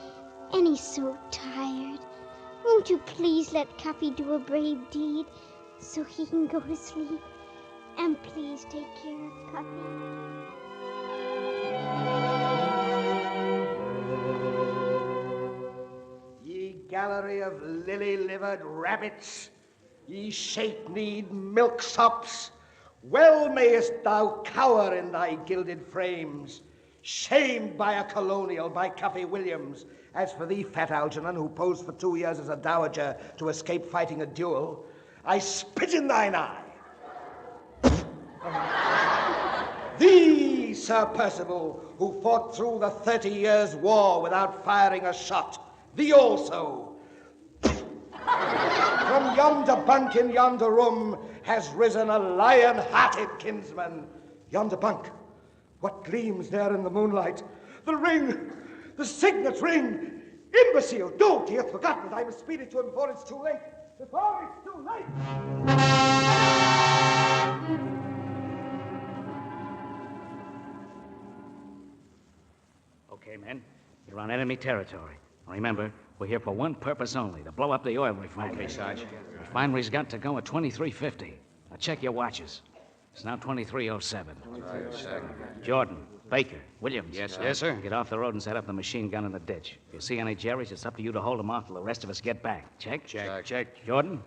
Speaker 6: and he's so tired. Won't you please let Cuffy do a brave deed so he can go to sleep? And please take care of Cuffy.
Speaker 13: Ye gallery of lily-livered rabbits, ye shape-kneed milksops, well mayest thou cower in thy gilded frames, shamed by a colonial, by Cuffy Williams. As for thee, fat Algernon, who posed for 2 years as a dowager to escape fighting a duel, I spit in thine eye. The Sir Percival, who fought through the 30 Years' War without firing a shot. Thee also. From yonder bunk in yonder room has risen a lion-hearted kinsman. Yonder bunk. What gleams there in the moonlight? The ring! The signet ring! Imbecile! Don't! He hath forgotten. I must speed it to him before it's too late. Before it's too late!
Speaker 11: Okay, men. You're on enemy territory. Remember, we're here for one purpose only, to blow up the oil refinery.
Speaker 10: Okay, Sarge.
Speaker 11: The refinery's got to go at 2350. Now check your watches. It's now 2307. Jordan, Baker, Williams.
Speaker 10: Yes, sir. Yes, sir.
Speaker 11: Get off the road and set up the machine gun in the ditch. If you see any Jerrys, it's up to you to hold them off till the rest of us get back. Check?
Speaker 10: Check.
Speaker 11: Jordan,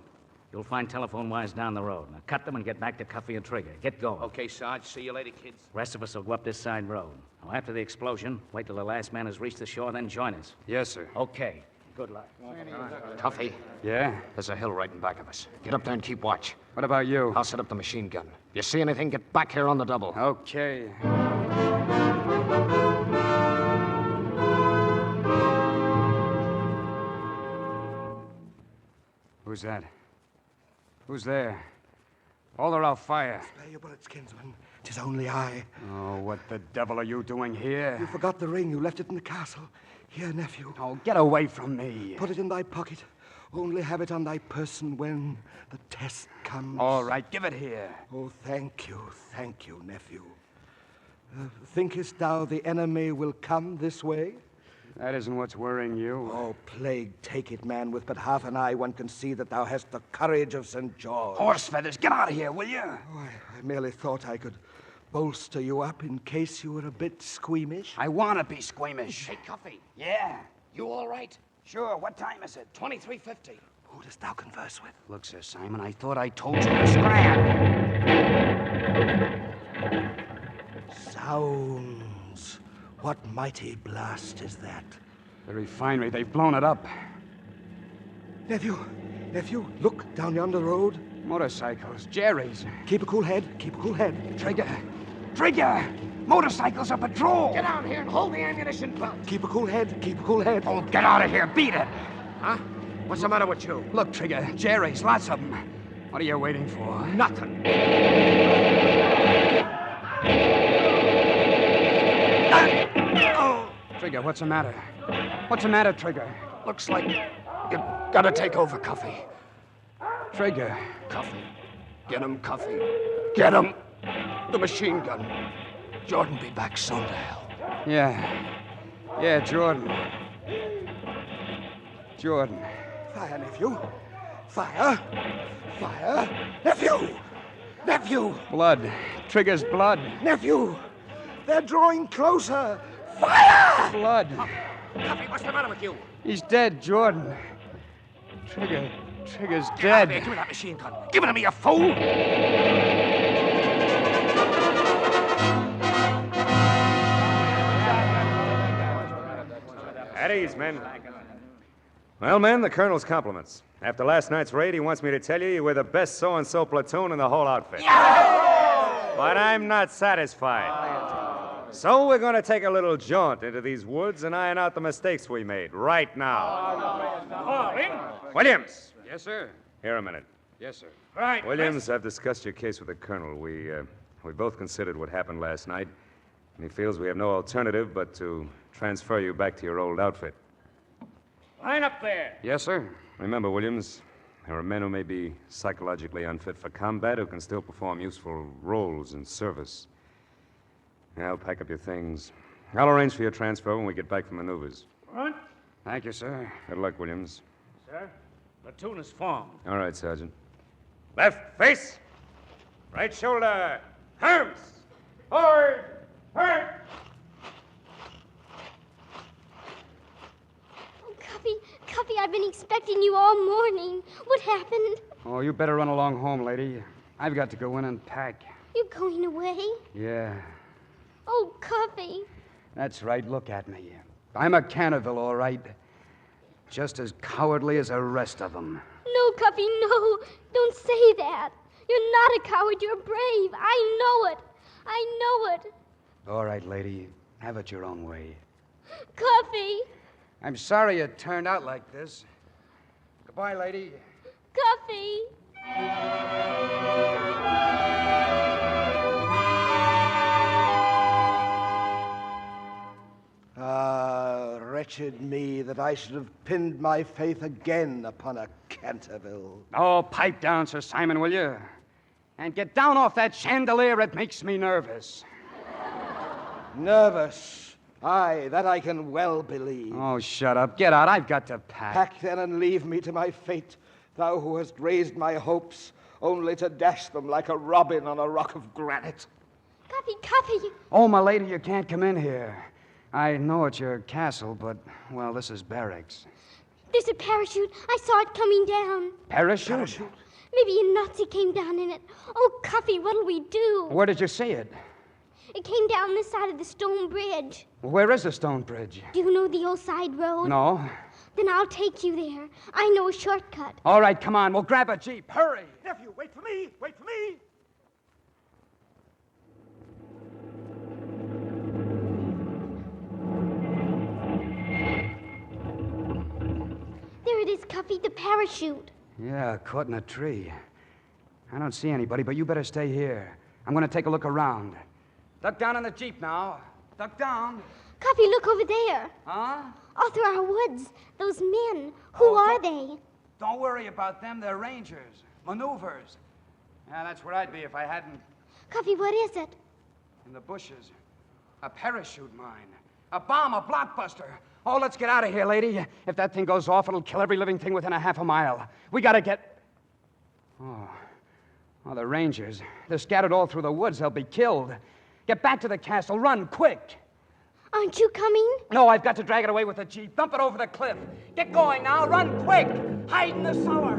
Speaker 11: you'll find telephone wires down the road. Now cut them and get back to Cuffy and Trigger. Get going.
Speaker 12: Okay, Sarge. See you later, kids.
Speaker 11: Rest of us will go up this side road. Now, after the explosion, wait till the last man has reached the shore, then join us.
Speaker 10: Yes, sir.
Speaker 11: Okay. Good luck.
Speaker 12: Cuffy,
Speaker 10: Yeah?
Speaker 12: there's a hill right in back of us. Get up there and keep watch.
Speaker 10: What about you?
Speaker 12: I'll set up the machine gun. If you see anything, get back here on the double.
Speaker 10: Okay. Who's that? Who's there? All are out fire.
Speaker 13: Spare your bullets, kinsman. 'Tis only I.
Speaker 10: Oh, what the devil are you doing here?
Speaker 13: You forgot the ring. You left it in the castle. Here, nephew.
Speaker 10: Oh, get away from me.
Speaker 13: Put it in thy pocket. Only have it on thy person when the test comes.
Speaker 10: All right, give it here.
Speaker 13: Oh, thank you, nephew. Thinkest thou the enemy will come this way?
Speaker 10: That isn't what's worrying you.
Speaker 13: Oh, plague take it, man. With but half an eye, one can see that thou hast the courage of St. George.
Speaker 10: Horse feathers, get out of here, will you?
Speaker 13: Oh, I merely thought I could bolster you up in case you were a bit squeamish.
Speaker 10: I want to be squeamish.
Speaker 12: Hey, Cuffy,
Speaker 10: Yeah.
Speaker 12: you all right?
Speaker 10: Sure, what time is it?
Speaker 12: 2350.
Speaker 13: Who dost thou converse with?
Speaker 10: Look, Sir Simon, I thought I told you to scram.
Speaker 13: Sounds. What mighty blast is that?
Speaker 10: The refinery, they've blown it up.
Speaker 13: Nephew, look down yonder road.
Speaker 10: Motorcycles, Jerry's.
Speaker 13: Keep a cool head.
Speaker 10: Trigger! Motorcycles are patrol!
Speaker 12: Get out here and hold the ammunition belt.
Speaker 13: Keep a cool head.
Speaker 10: Oh, get out of here, beat it!
Speaker 12: Huh? What's the matter with you?
Speaker 10: Look, Trigger, Jerry's, lots of them. What are you waiting for?
Speaker 12: Nothing.
Speaker 10: Trigger, what's the matter? What's the matter, Trigger?
Speaker 12: Looks like you gotta take over, Cuffy.
Speaker 10: Trigger.
Speaker 12: Cuffy. Get him, Cuffy. Get him. The machine gun. Jordan be back soon to help.
Speaker 10: Yeah, Jordan.
Speaker 13: Fire, nephew. Fire. Nephew.
Speaker 10: Blood. Trigger's blood.
Speaker 13: Nephew. They're drawing closer. Fire!
Speaker 10: Blood.
Speaker 12: Cuffy, what's the matter with you?
Speaker 10: He's dead, Jordan. Trigger's
Speaker 12: Get out of
Speaker 10: dead.
Speaker 12: there. Give me that machine gun. Give it to me, you fool!
Speaker 14: At ease, men. Well, men, the colonel's compliments. After last night's raid, he wants me to tell you were the best so-and-so platoon in the whole outfit. But I'm not satisfied. So we're going to take a little jaunt into these woods and iron out the mistakes we made right now. Williams!
Speaker 10: Yes, sir.
Speaker 14: Here a minute.
Speaker 10: Yes, sir.
Speaker 11: Right.
Speaker 14: Williams, I've discussed your case with the colonel. We both considered what happened last night, and he feels we have no alternative but to transfer you back to your old outfit.
Speaker 11: Line up there.
Speaker 10: Yes, sir.
Speaker 14: Remember, Williams, there are men who may be psychologically unfit for combat who can still perform useful roles in service. Now, pack up your things. I'll arrange for your transfer when we get back from maneuvers.
Speaker 11: Front.
Speaker 10: Thank you, sir.
Speaker 14: Good luck, Williams.
Speaker 11: Sir, platoon is formed.
Speaker 14: All right, Sergeant. Left face. Right shoulder. Arms. Forward. Hurt.
Speaker 6: Oh, Cuffy, I've been expecting you all morning. What happened?
Speaker 10: Oh, you better run along home, lady. I've got to go in and pack.
Speaker 6: You going away?
Speaker 10: Yeah,
Speaker 6: Oh, Cuffy.
Speaker 10: that's right. Look at me. I'm a Canterville, all right. Just as cowardly as the rest of them.
Speaker 6: No, Cuffy, no. Don't say that. You're not a coward. You're brave. I know it. I know it.
Speaker 10: All right, lady. Have it your own way.
Speaker 6: Cuffy.
Speaker 10: I'm sorry it turned out like this. Goodbye, lady.
Speaker 6: Cuffy.
Speaker 13: Ah, wretched me that I should have pinned my faith again upon a Canterville.
Speaker 10: Oh, pipe down, Sir Simon, will you? And get down off that chandelier. It makes me nervous.
Speaker 13: Nervous? Aye, that I can well believe.
Speaker 10: Oh, shut up. Get out. I've got to pack.
Speaker 13: Pack then and leave me to my fate, thou who hast raised my hopes, only to dash them like a robin on a rock of granite.
Speaker 6: Cuffy.
Speaker 10: Oh, my lady, you can't come in here. I know it's your castle, but, well, this is barracks.
Speaker 6: There's a parachute. I saw it coming down.
Speaker 10: Parachute?
Speaker 6: Maybe a Nazi came down in it. Oh, Cuffy, what'll we do?
Speaker 10: Where did you see it?
Speaker 6: It came down this side of the stone bridge.
Speaker 10: Where is the stone bridge?
Speaker 6: Do you know the old side road?
Speaker 10: No.
Speaker 6: Then I'll take you there. I know a shortcut.
Speaker 10: All right, come on. We'll grab a jeep. Hurry.
Speaker 13: Nephew, wait for me. Wait for me.
Speaker 6: There it is, Cuffy, the parachute.
Speaker 10: Yeah, caught in a tree. I don't see anybody, but you better stay here. I'm going to take a look around. Duck down in the jeep now. Duck down.
Speaker 6: Cuffy, look over there.
Speaker 10: Huh?
Speaker 6: All through our woods. Those men. Who are they?
Speaker 10: Don't worry about them. They're rangers. Maneuvers. Yeah, that's where I'd be if I hadn't...
Speaker 6: Cuffy, what is it?
Speaker 10: In the bushes. A parachute mine. A bomb, a blockbuster. Oh, let's get out of here, lady. If that thing goes off, it'll kill every living thing within a half a mile. We gotta get... Oh, the rangers. They're scattered all through the woods. They'll be killed. Get back to the castle. Run, quick.
Speaker 6: Aren't you coming?
Speaker 10: No, I've got to drag it away with the jeep. Dump it over the cliff. Get going now. Run, quick. Hide in the cellar.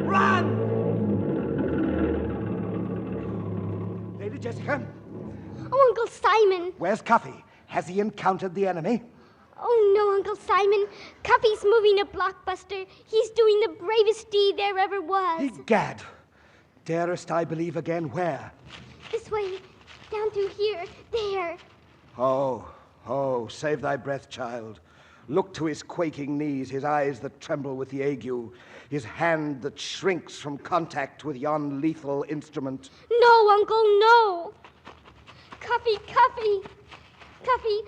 Speaker 10: Run!
Speaker 13: Lady Jessica?
Speaker 6: Oh, Uncle Simon.
Speaker 13: Where's Cuffy? Has he encountered the enemy?
Speaker 6: Oh, no, Uncle Simon. Cuffy's moving a blockbuster. He's doing the bravest deed there ever was.
Speaker 13: Egad. Darest I believe again where?
Speaker 6: This way. Down through here. There.
Speaker 13: Oh, save thy breath, child. Look to his quaking knees, his eyes that tremble with the ague, his hand that shrinks from contact with yon lethal instrument.
Speaker 6: No, Uncle, no. Cuffy. Cuffy,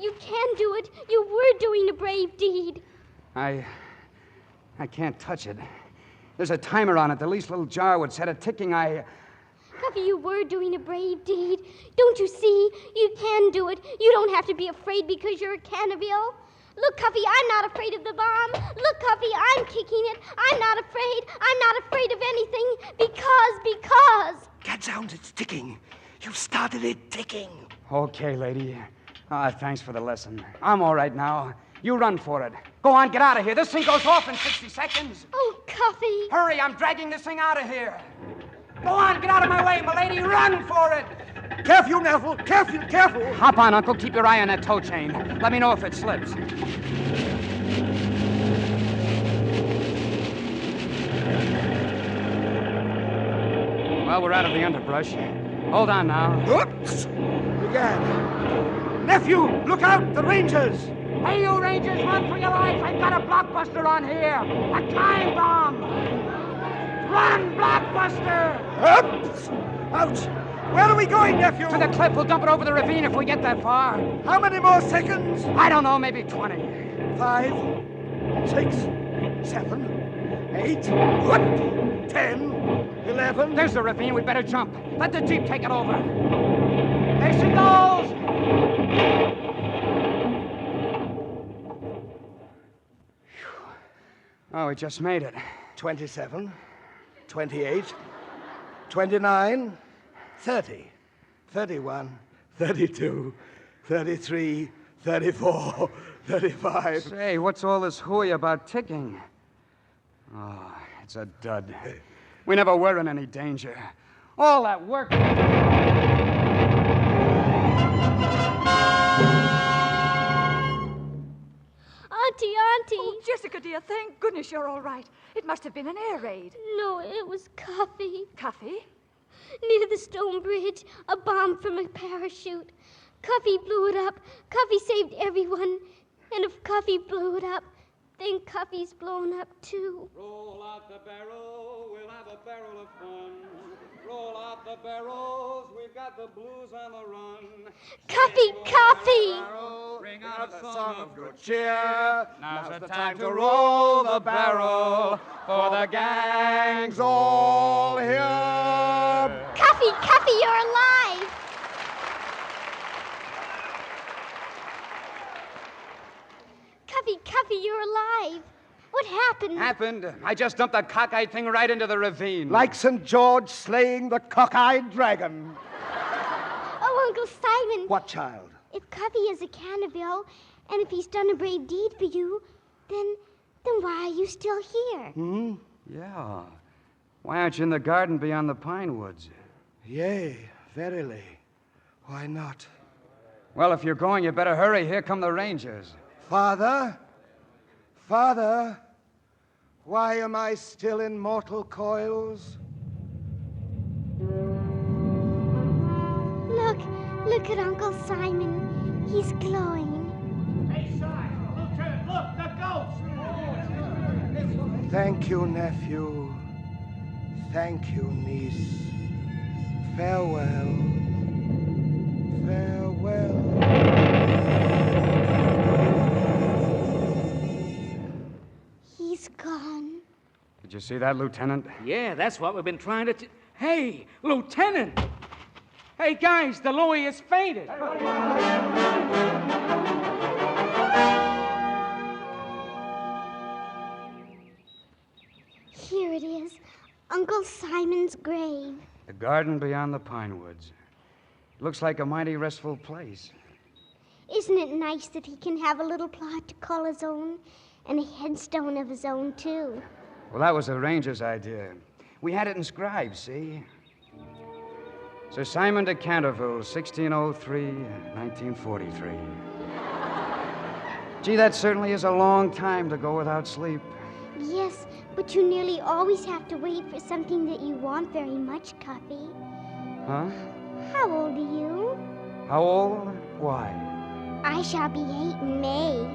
Speaker 6: you can do it. You were doing a brave deed.
Speaker 10: I can't touch it. There's a timer on it. The least little jar would set it ticking.
Speaker 6: Cuffy, you were doing a brave deed. Don't you see? You can do it. You don't have to be afraid because you're a Canterville. Look, Cuffy, I'm not afraid of the bomb. Look, Cuffy, I'm kicking it. I'm not afraid. I'm not afraid of anything because...
Speaker 13: Gadzound, it's ticking. You started it ticking.
Speaker 10: Okay, lady. Thanks for the lesson. I'm all right now. You run for it. Go on, get out of here. This thing goes off in 60 seconds.
Speaker 6: Oh, Cuffy.
Speaker 10: Hurry, I'm dragging this thing out of here. Go on, get out of my way, my lady. Run for it.
Speaker 13: Careful, Neville. Careful.
Speaker 10: Hop on, Uncle. Keep your eye on that tow chain. Let me know if it slips. Well, we're out of the underbrush. Hold on now.
Speaker 13: Oops! Begad. Nephew, look out! The Rangers!
Speaker 10: Hey, you Rangers, run for your life! I've got a blockbuster on here! A time bomb! Run, blockbuster!
Speaker 13: Oops! Ouch! Where are we going, nephew?
Speaker 10: To the cliff. We'll dump it over the ravine if we get that far.
Speaker 13: How many more seconds?
Speaker 10: I don't know, maybe 20.
Speaker 13: 5, 6, 7, 8, 10, 11.
Speaker 10: There's the ravine. We'd better jump. Let the jeep take it over. There she goes! Oh, we just made it.
Speaker 13: 27, 28, 29, 30, 31, 32, 33, 34, 35.
Speaker 10: Say, what's all this hooey about ticking? Oh, it's a dud. We never were in any danger. All that work...
Speaker 7: Auntie! Oh, Jessica, dear, thank goodness you're all right. It must have been an air raid.
Speaker 6: No, it was Cuffy.
Speaker 7: Cuffy?
Speaker 6: Near the stone bridge, a bomb from a parachute. Cuffy blew it up. Cuffy saved everyone. And if Cuffy blew it up, then Cuffy's blown up too.
Speaker 18: Roll out the barrel, we'll have a barrel of fun. Roll out the barrels, we've got the blues on the run.
Speaker 6: Cuffy, Cuffy!
Speaker 18: Ring out a song of good cheer. Now's the time to roll the barrel, for the gang's all here.
Speaker 6: Cuffy, Cuffy, you're alive! Cuffy, Cuffy, you're alive. What happened?
Speaker 10: Happened? I just dumped the cockeyed thing right into the ravine.
Speaker 13: Like St. George slaying the cockeyed dragon.
Speaker 6: Oh, Uncle Simon.
Speaker 13: What, child?
Speaker 6: If Cuffy is a Canterville, and if he's done a brave deed for you, then why are you still here?
Speaker 13: Hmm?
Speaker 10: Yeah. Why aren't you in the garden beyond the pine woods?
Speaker 13: Yea, verily. Why not?
Speaker 10: Well, if you're going, you better hurry. Here come the Rangers.
Speaker 13: Father? Father? Why am I still in mortal coils?
Speaker 6: Look at Uncle Simon. He's glowing.
Speaker 5: Hey, Simon, Lieutenant, look, the ghost!
Speaker 13: Thank you, nephew. Thank you, niece. Farewell. Farewell.
Speaker 6: He's gone.
Speaker 10: Did you see that, Lieutenant?
Speaker 11: Yeah, that's what we've been trying to... Hey, Lieutenant! Hey, guys, the Louie has fainted.
Speaker 6: Here it is. Uncle Simon's grave.
Speaker 10: The garden beyond the pine woods. Looks like a mighty restful place.
Speaker 6: Isn't it nice that he can have a little plot to call his own? And a headstone of his own, too.
Speaker 10: Well, that was the Ranger's idea. We had it inscribed, see? Sir Simon de Canterville, 1603, 1943. Gee, that certainly is a long time to go without sleep.
Speaker 6: Yes, but you nearly always have to wait for something that you want very much, Cuffy.
Speaker 10: Huh?
Speaker 6: How old are you?
Speaker 10: How old? Why?
Speaker 6: I shall be 8 in May.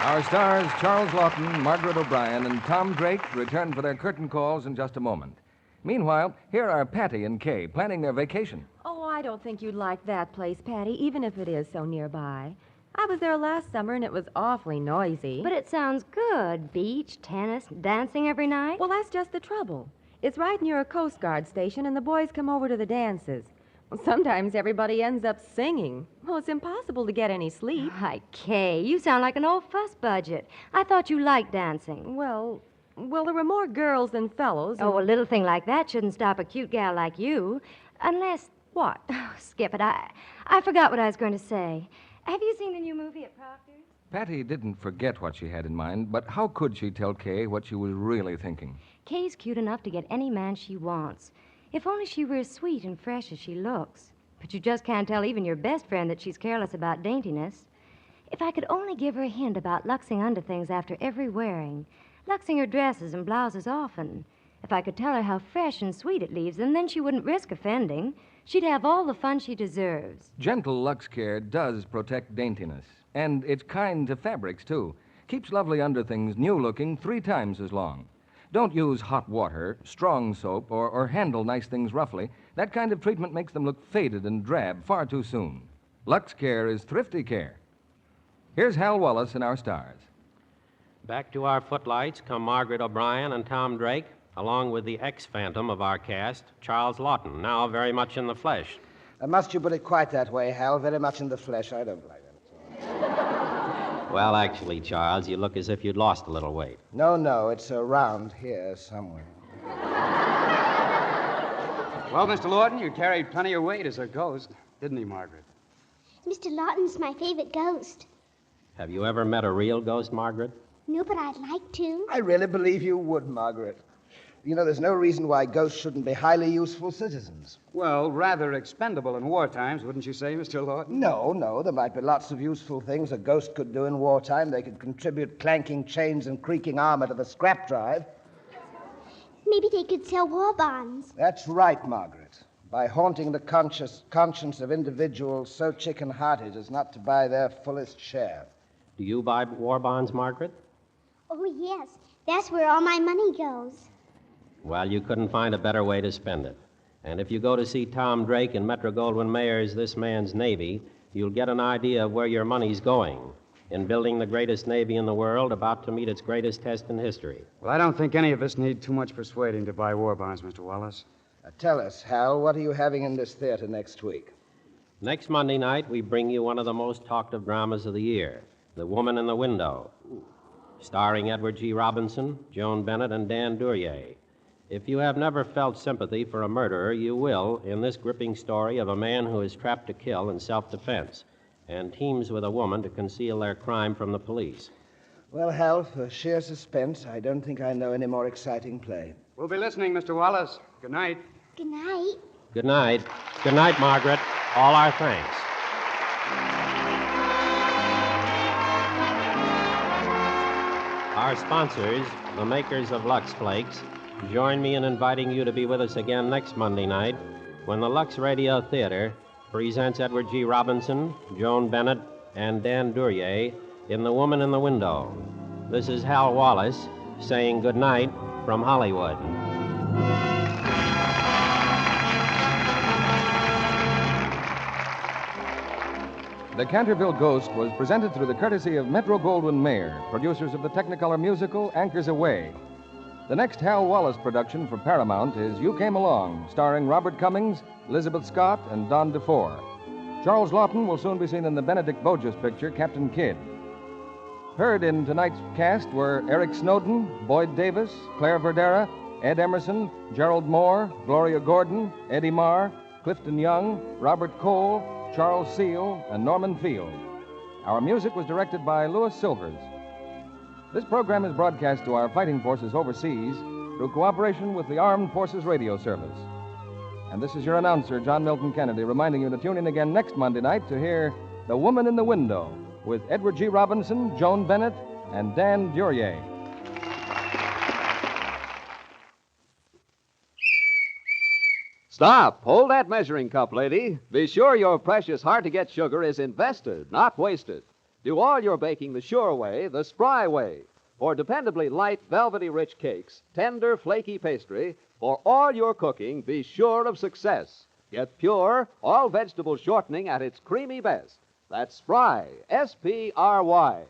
Speaker 1: Our stars, Charles Laughton, Margaret O'Brien, and Tom Drake, return for their curtain calls in just a moment. Meanwhile, here are Patty and Kay planning their vacation.
Speaker 19: Oh, I don't think you'd like that place, Patty, even if it is so nearby. I was there last summer, and it was awfully noisy.
Speaker 20: But it sounds good. Beach, tennis, dancing every night.
Speaker 19: Well, that's just the trouble. It's right near a Coast Guard station, and the boys come over to the dances. Well, sometimes everybody ends up singing. Well, it's impossible to get any sleep.
Speaker 20: Hi, Kay, you sound like an old fuss budget. I thought you liked dancing.
Speaker 19: Well, there were more girls than fellows.
Speaker 20: Oh, a little thing like that shouldn't stop a cute gal like you. Unless...
Speaker 19: What?
Speaker 20: Oh, skip it. I forgot what I was going to say. Have you seen the new movie at Proctor's?
Speaker 1: Patty didn't forget what she had in mind, but how could she tell Kay what she was really thinking?
Speaker 20: Kay's cute enough to get any man she wants. If only she were as sweet and fresh as she looks. But you just can't tell even your best friend that she's careless about daintiness. If I could only give her a hint about luxing underthings after every wearing, luxing her dresses and blouses often. If I could tell her how fresh and sweet it leaves them, then she wouldn't risk offending. She'd have all the fun she deserves.
Speaker 1: Gentle Lux Care does protect daintiness, and it's kind to fabrics, too. Keeps lovely underthings new-looking 3 times as long. Don't use hot water, strong soap, or handle nice things roughly. That kind of treatment makes them look faded and drab far too soon. Lux Care is thrifty care. Here's Hal Wallace and our stars.
Speaker 2: Back to our footlights come Margaret O'Brien and Tom Drake, along with the ex-phantom of our cast, Charles Laughton, now very much in the flesh.
Speaker 3: Must you put it quite that way, Hal? Very much in the flesh. I don't like it.
Speaker 2: Well, actually, Charles, you look as if you'd lost a little weight.
Speaker 3: No, it's around here somewhere.
Speaker 10: Well, Mr. Laughton, you carried plenty of weight as a ghost, didn't he, Margaret?
Speaker 6: Mr. Laughton's my favorite ghost.
Speaker 2: Have you ever met a real ghost, Margaret?
Speaker 6: No, but I'd like to.
Speaker 21: I really believe you would, Margaret. You know, there's no reason why ghosts shouldn't be highly useful citizens.
Speaker 10: Well, rather expendable in war times, wouldn't you say, Mr. Laughton?
Speaker 21: No. There might be lots of useful things a ghost could do in wartime. They could contribute clanking chains and creaking armor to the scrap drive.
Speaker 6: Maybe they could sell war bonds.
Speaker 21: That's right, Margaret. By haunting the conscience of individuals so chicken-hearted as not to buy their fullest share.
Speaker 2: Do you buy war bonds, Margaret?
Speaker 6: Oh, yes. That's where all my money goes.
Speaker 2: Well, you couldn't find a better way to spend it. And if you go to see Tom Drake in Metro-Goldwyn-Mayer's This Man's Navy, you'll get an idea of where your money's going in building the greatest Navy in the world, about to meet its greatest test in history.
Speaker 10: Well, I don't think any of us need too much persuading to buy war bonds, Mr. Wallace.
Speaker 21: Tell us, Hal, what are you having in this theater next week?
Speaker 2: Next Monday night, we bring you one of the most talked-of dramas of the year, The Woman in the Window, starring Edward G. Robinson, Joan Bennett, and Dan Duryea. If you have never felt sympathy for a murderer, you will in this gripping story of a man who is trapped to kill in self-defense and teams with a woman to conceal their crime from the police.
Speaker 21: Well, Hal, for sheer suspense, I don't think I know any more exciting play.
Speaker 10: We'll be listening, Mr. Wallace. Good night.
Speaker 6: Good night.
Speaker 2: Good night. Good night, Margaret. All our thanks. Our sponsors, the makers of Lux Flakes, join me in inviting you to be with us again next Monday night when the Lux Radio Theater presents Edward G. Robinson, Joan Bennett, and Dan Duryea in The Woman in the Window. This is Hal Wallace saying good night from Hollywood.
Speaker 1: The Canterville Ghost was presented through the courtesy of Metro-Goldwyn-Mayer, producers of the Technicolor musical Anchors Aweigh. The next Hal Wallace production for Paramount is You Came Along, starring Robert Cummings, Elizabeth Scott, and Don DeFore. Charles Laughton will soon be seen in the Benedict Boge's picture, Captain Kidd. Heard in tonight's cast were Eric Snowden, Boyd Davis, Claire Verdera, Ed Emerson, Gerald Moore, Gloria Gordon, Eddie Marr, Clifton Young, Robert Cole, Charles Seal, and Norman Field. Our music was directed by Louis Silvers. This program is broadcast to our fighting forces overseas through cooperation with the Armed Forces Radio Service. And this is your announcer, John Milton Kennedy, reminding you to tune in again next Monday night to hear The Woman in the Window with Edward G. Robinson, Joan Bennett, and Dan Duryea.
Speaker 22: Stop. Hold that measuring cup, lady. Be sure your precious hard-to-get sugar is invested, not wasted. Do all your baking the sure way, the spry way. For dependably light, velvety rich cakes, tender, flaky pastry, for all your cooking, be sure of success. Get pure, all-vegetable shortening at its creamy best. That's Spry, S-P-R-Y.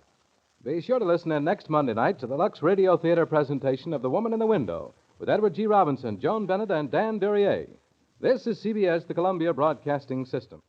Speaker 23: Be sure to listen in next Monday night to the Lux Radio Theater presentation of The Woman in the Window with Edward G. Robinson, Joan Bennett, and Dan Duryea. This is CBS, the Columbia Broadcasting System.